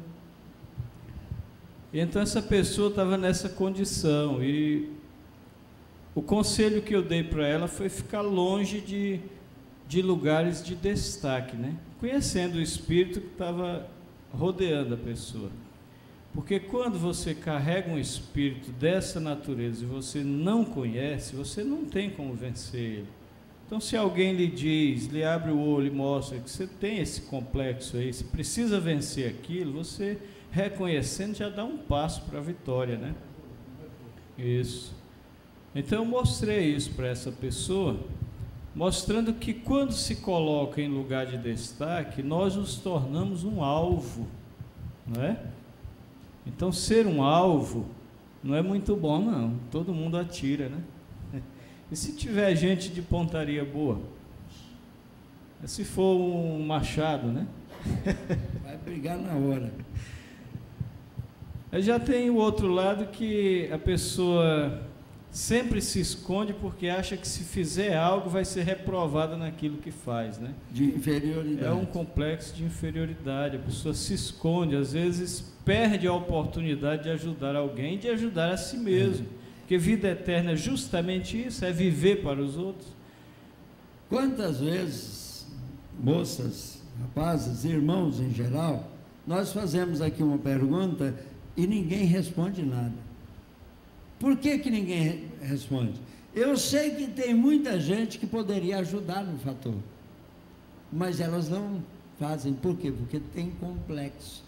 E então essa pessoa estava nessa condição, e o conselho que eu dei para ela foi ficar longe de lugares de destaque, né? Conhecendo o espírito que estava rodeando a pessoa. Porque quando você carrega um espírito dessa natureza e você não conhece, você não tem como vencer ele. Então, se alguém lhe diz, lhe abre o olho e mostra que você tem esse complexo aí, você precisa vencer aquilo, você, reconhecendo, já dá um passo para a vitória, né? Isso. Então, eu mostrei isso para essa pessoa, mostrando que quando se coloca em lugar de destaque, nós nos tornamos um alvo, não é? Então, ser um alvo não é muito bom, não. Todo mundo atira, né? E se tiver gente de pontaria boa? Se for um machado, né? Vai brigar na hora. Aí já tem o outro lado, que a pessoa sempre se esconde porque acha que se fizer algo vai ser reprovada naquilo que faz, né? De inferioridade. É um complexo de inferioridade. A pessoa se esconde, às vezes perde a oportunidade de ajudar alguém, de ajudar a si mesmo. Porque vida eterna é justamente isso, é viver para os outros. Quantas vezes, moças, rapazes, irmãos em geral, nós fazemos aqui uma pergunta e ninguém responde nada. Por que ninguém responde? Eu sei que tem muita gente que poderia ajudar no fator, mas elas não fazem. Por quê? Porque tem complexo.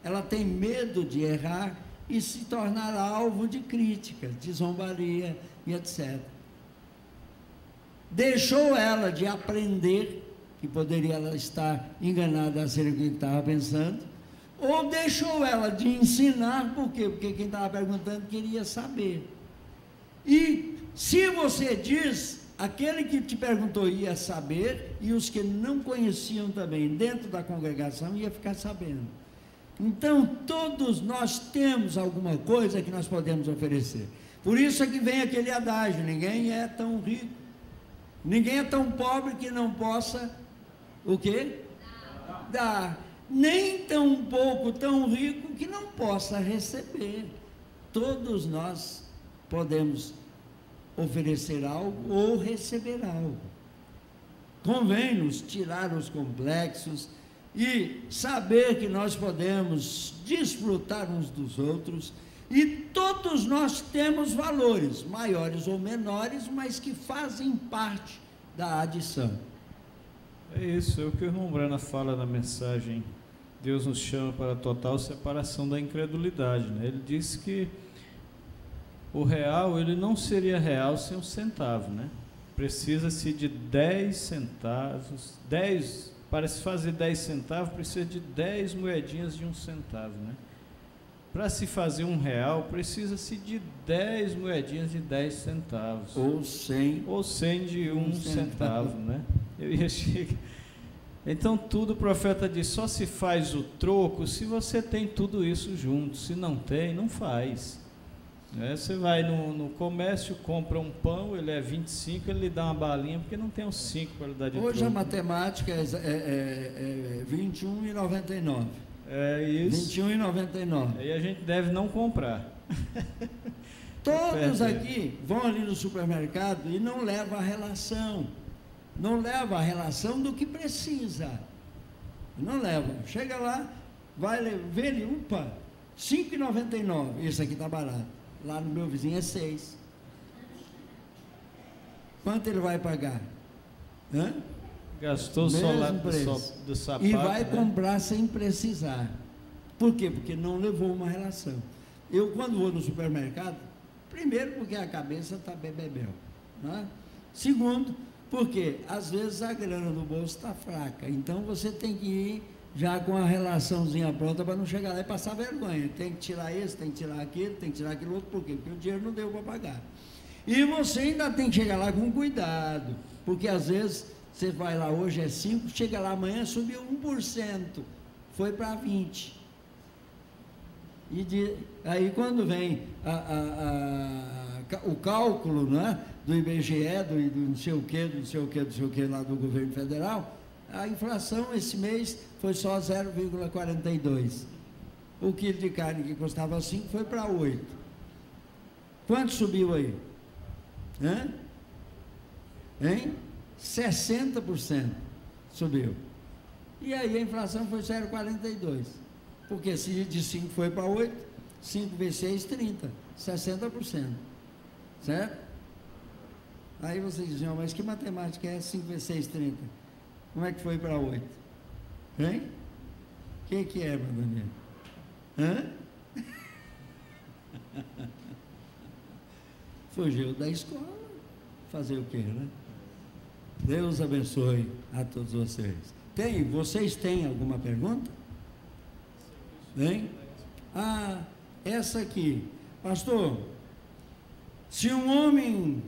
ela tem medo de errar e se tornar alvo de crítica, de zombaria e etc. Deixou ela de aprender, que poderia ela estar enganada acerca do que estava pensando, ou deixou ela de ensinar, por quê? Porque quem estava perguntando queria saber. E se você diz, aquele que te perguntou ia saber, e os que não conheciam também dentro da congregação ia ficar sabendo. Então, todos nós temos alguma coisa que nós podemos oferecer. Por isso é que vem aquele adágio: ninguém é tão rico, ninguém é tão pobre que não possa, o quê? Dar. Nem tão pouco tão rico que não possa receber. Todos nós podemos oferecer algo ou receber algo. Convém-nos tirar os complexos e saber que nós podemos desfrutar uns dos outros, e todos nós temos valores, maiores ou menores, mas que fazem parte da adição. É isso, é o que o irmão Brana fala na mensagem. Deus nos chama para a total separação da incredulidade, né? Ele disse que o real, ele não seria real sem um centavo, né? Precisa-se de 10 centavos, para se fazer 10 centavos, precisa de 10 moedinhas de 1 centavo, né? Para se fazer um real, precisa-se de 10 moedinhas de 10 centavos. Ou 100 de 1 centavo, né? Eu ia chegar. Então, tudo o profeta diz: só se faz o troco se você tem tudo isso junto. Se não tem, não faz. Você vai no comércio, compra um pão, ele é 25, ele lhe dá uma balinha, porque não tem os 5 para lhe dar de Hoje troco. a matemática é 21,99. É isso. 21,99. Aí a gente deve não comprar. Todos aqui vão ali no supermercado e não levam a relação. Não leva a relação do que precisa. Não leva. Chega lá, vai ver ele, opa, 5,99. Esse aqui está barato. Lá no meu vizinho é 6. Quanto ele vai pagar? Hã? Gastou só lá do sapato. E vai, né, comprar sem precisar. Por quê? Porque não levou uma relação. Eu, quando vou no supermercado, primeiro, porque a cabeça está bebebel, né? Segundo, porque às vezes a grana do bolso está fraca, então você tem que ir já com a relaçãozinha pronta para não chegar lá e passar vergonha. Tem que tirar esse, tem que tirar aquele, tem que tirar aquele outro. Por quê? Porque o dinheiro não deu para pagar. E você ainda tem que chegar lá com cuidado, porque às vezes você vai lá, hoje é 5, chega lá amanhã, subiu 1%, foi para 20%. Aí quando vem o cálculo, né, do IBGE, do não sei o que lá do governo federal, a inflação esse mês foi só 0,42. O quilo de carne que custava 5 foi para 8. Quanto subiu aí? Hein? 60% subiu. E aí a inflação foi 0,42. Porque se de 5 foi para 8, 5 vezes 6, 30, 60%. Certo? Aí vocês diziam, mas que matemática é 5 vezes 6, 30? Como é que foi para 8? Hein? O que é, Daniel? Fugiu da escola. Fazer o quê, né? Deus abençoe a todos vocês. Vocês têm alguma pergunta? Bem? Essa aqui. Pastor, se um homem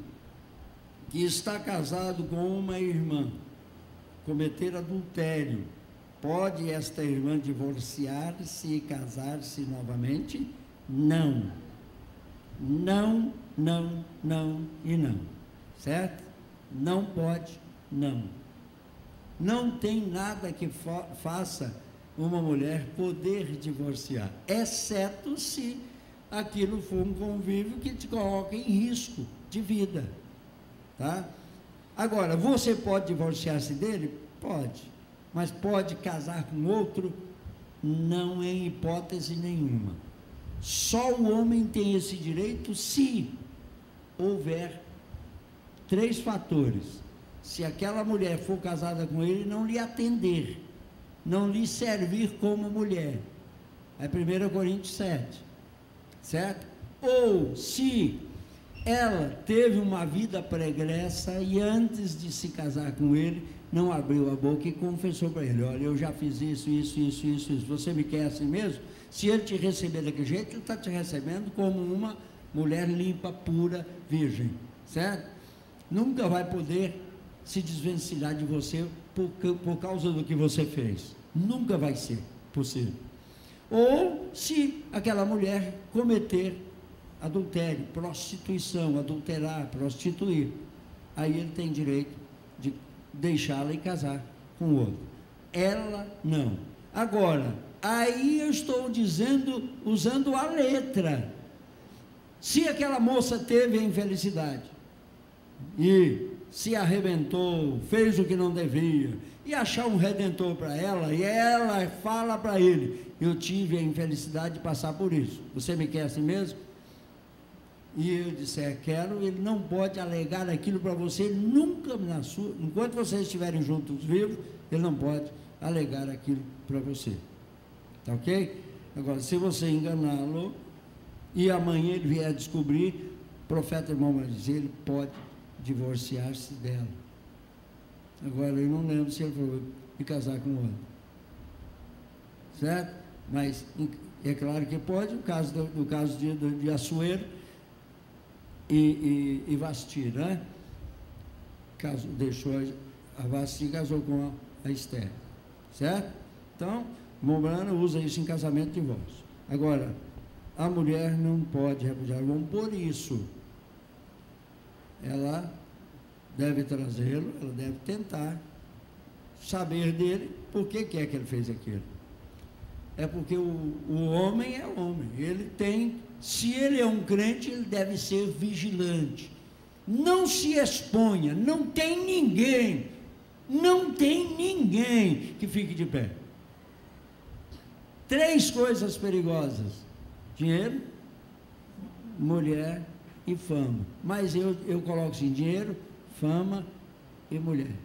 que está casado com uma irmã cometer adultério, pode esta irmã divorciar-se e casar-se novamente? Não. Não, não, não e não. Certo? Não pode, não. Não tem nada que faça uma mulher poder divorciar, exceto se aquilo for um convívio que te coloca em risco de vida, tá? Agora, você pode divorciar-se dele? Pode, mas pode casar com outro? Não, em hipótese nenhuma. Só o homem tem esse direito se houver 3 fatores. Se aquela mulher for casada com ele, não lhe atender, não lhe servir como mulher, É 1 Coríntios 7, certo? Ou se ela teve uma vida pregressa e antes de se casar com ele, não abriu a boca e confessou para ele: olha, eu já fiz isso, você me quer assim mesmo? Se ele te receber daquele jeito, ele está te recebendo como uma mulher limpa, pura, virgem, certo? Nunca vai poder se desvencilhar de você por causa do que você fez, nunca vai ser possível. Ou se aquela mulher cometer adultério, prostituição, adulterar, prostituir, aí ele tem direito de deixá-la e casar com o outro. Ela não. Agora, aí eu estou dizendo, usando a letra. Se aquela moça teve a infelicidade e se arrebentou, fez o que não devia, e achar um redentor para ela, e ela fala para ele: eu tive a infelicidade de passar por isso, você me quer assim mesmo? E eu disser quero, ele não pode alegar aquilo para você nunca enquanto vocês estiverem juntos vivos, ele não pode alegar aquilo para você, tá ok? Agora, se você enganá-lo e amanhã ele vier a descobrir, o profeta irmão vai dizer, ele pode divorciar-se dela. Agora eu não lembro se ele falou de casar com outro, certo? Mas é claro que pode, no caso de Assuero e Vasti, né? Caso deixou a Vasti e casou com a Esther, certo? Então, Mombrana usa isso em casamento e divórcio. Agora, a mulher não pode repudiar, vamos por isso. Ela deve trazê-lo, ela deve tentar saber dele por que é que ele fez aquilo. É porque o homem é homem, ele tem, se ele é um crente, ele deve ser vigilante, não se exponha, não tem ninguém que fique de pé. 3 coisas perigosas: dinheiro, mulher e fama. Mas eu coloco assim: dinheiro, fama e mulher.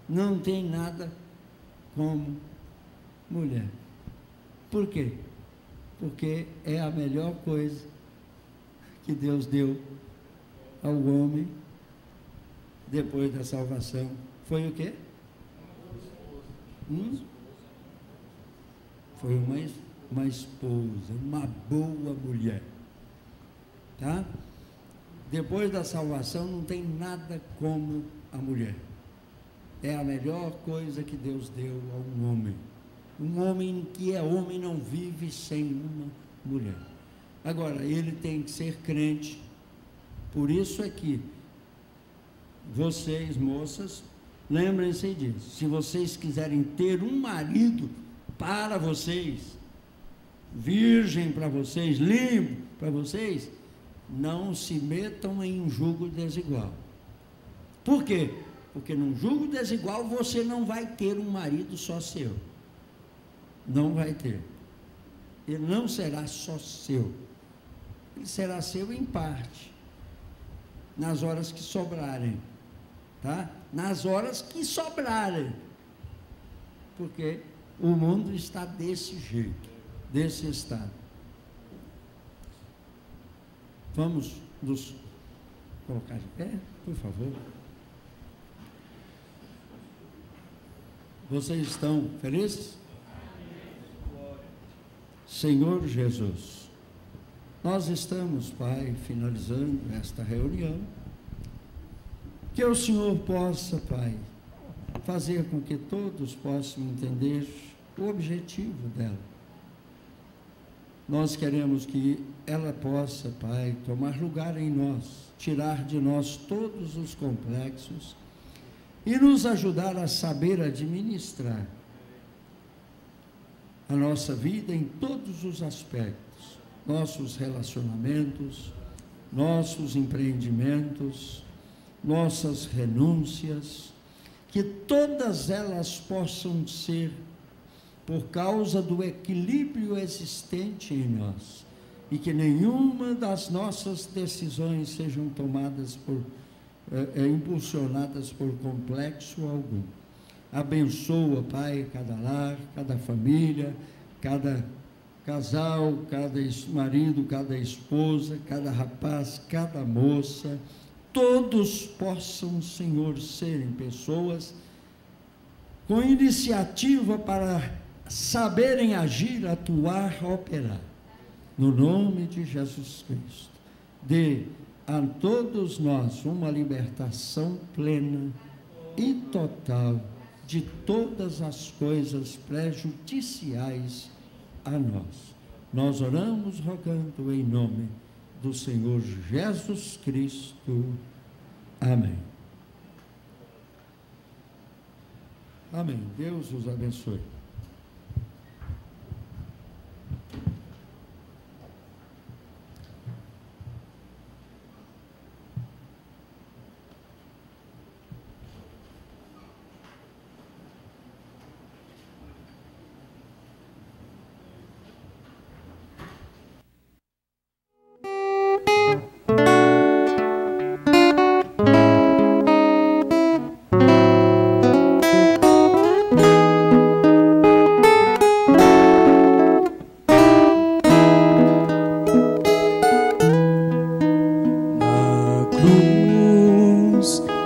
Não tem nada como mulher. Por quê? Porque é a melhor coisa que Deus deu ao homem depois da salvação. Foi o quê? Foi uma esposa, uma boa mulher. Tá? Depois da salvação não tem nada como a mulher. É a melhor coisa que Deus deu a um homem. Um homem que é homem não vive sem uma mulher. Agora, ele tem que ser crente. Por isso é que vocês, moças, lembrem-se disso. Se vocês quiserem ter um marido para vocês, virgem para vocês, limpo para vocês, não se metam em um jugo desigual. Por quê? Porque num jugo desigual você não vai ter um marido só seu. Não vai ter. Ele não será só seu. Ele será seu em parte, nas horas que sobrarem, tá? Nas horas que sobrarem. Porque o mundo está desse jeito, desse estado. Vamos nos colocar de pé, por favor. Vocês estão felizes? Senhor Jesus, nós estamos, Pai, finalizando esta reunião. Que o Senhor possa, Pai, fazer com que todos possam entender o objetivo dela. Nós queremos que ela possa, Pai, tomar lugar em nós, tirar de nós todos os complexos e nos ajudar a saber administrar a nossa vida em todos os aspectos, nossos relacionamentos, nossos empreendimentos, nossas renúncias, que todas elas possam ser por causa do equilíbrio existente em nós, e que nenhuma das nossas decisões sejam tomadas impulsionadas por complexo algum. Abençoa, Pai, cada lar, cada família, cada casal, cada marido, cada esposa, cada rapaz, cada moça, todos possam, Senhor, serem pessoas com iniciativa para saberem agir, atuar, operar. No nome de Jesus Cristo, dê a todos nós uma libertação plena e total de todas as coisas prejudiciais a nós. Nós oramos rogando em nome do Senhor Jesus Cristo. Amém. Amém. Deus os abençoe.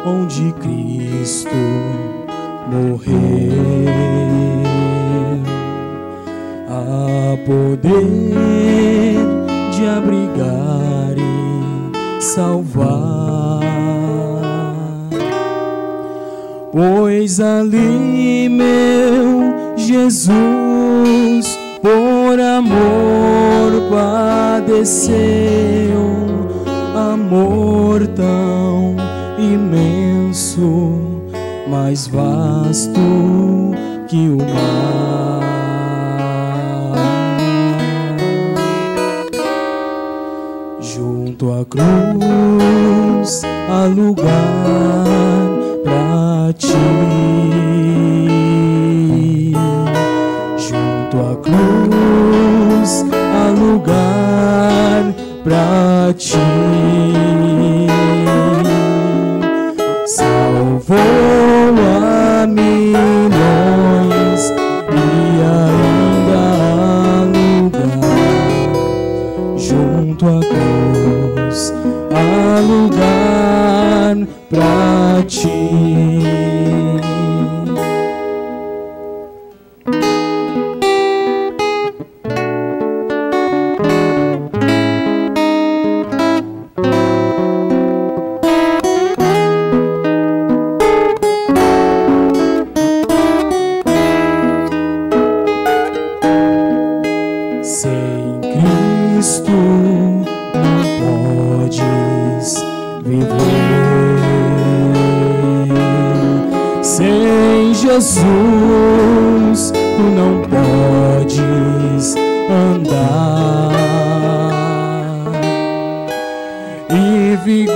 onde Cristo morreu, há poder de abrigar e salvar, pois ali meu Jesus por amor padeceu, amor tão imenso, mais vasto que o mar. Junto à cruz há lugar pra ti. Junto à cruz há lugar pra ti. Salvou a milhões e ainda há lugar. Junto à cruz há lugar pra ti. Jesus, tu não podes andar, e vigor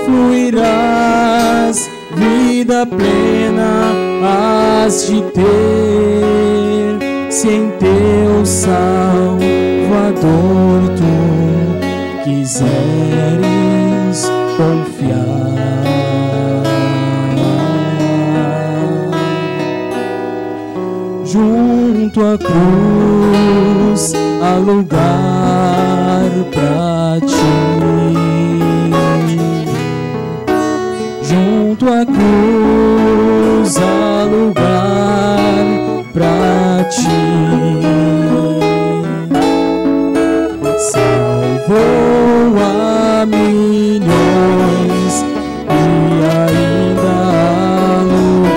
fluirás, vida plena has de ter, se em teu Salvador tu quiseres confiar. Junto à cruz há lugar pra ti. Junto à cruz há lugar pra ti. Salvou a milhões e ainda há lugar.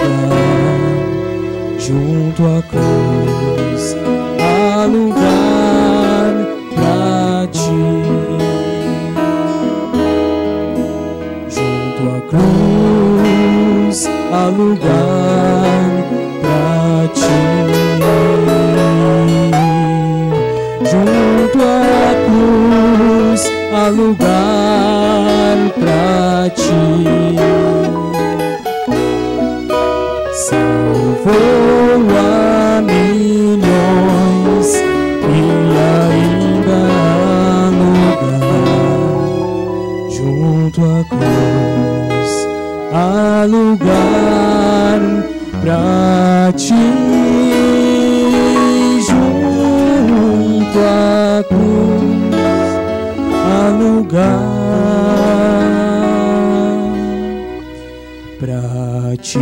Junto à cruz há lugar pra ti. Junto à cruz há lugar pra ti. Junto à cruz há lugar pra ti. Salvou a milhões e ainda há lugar. Junto à cruz há lugar pra ti. há lugar pra ti.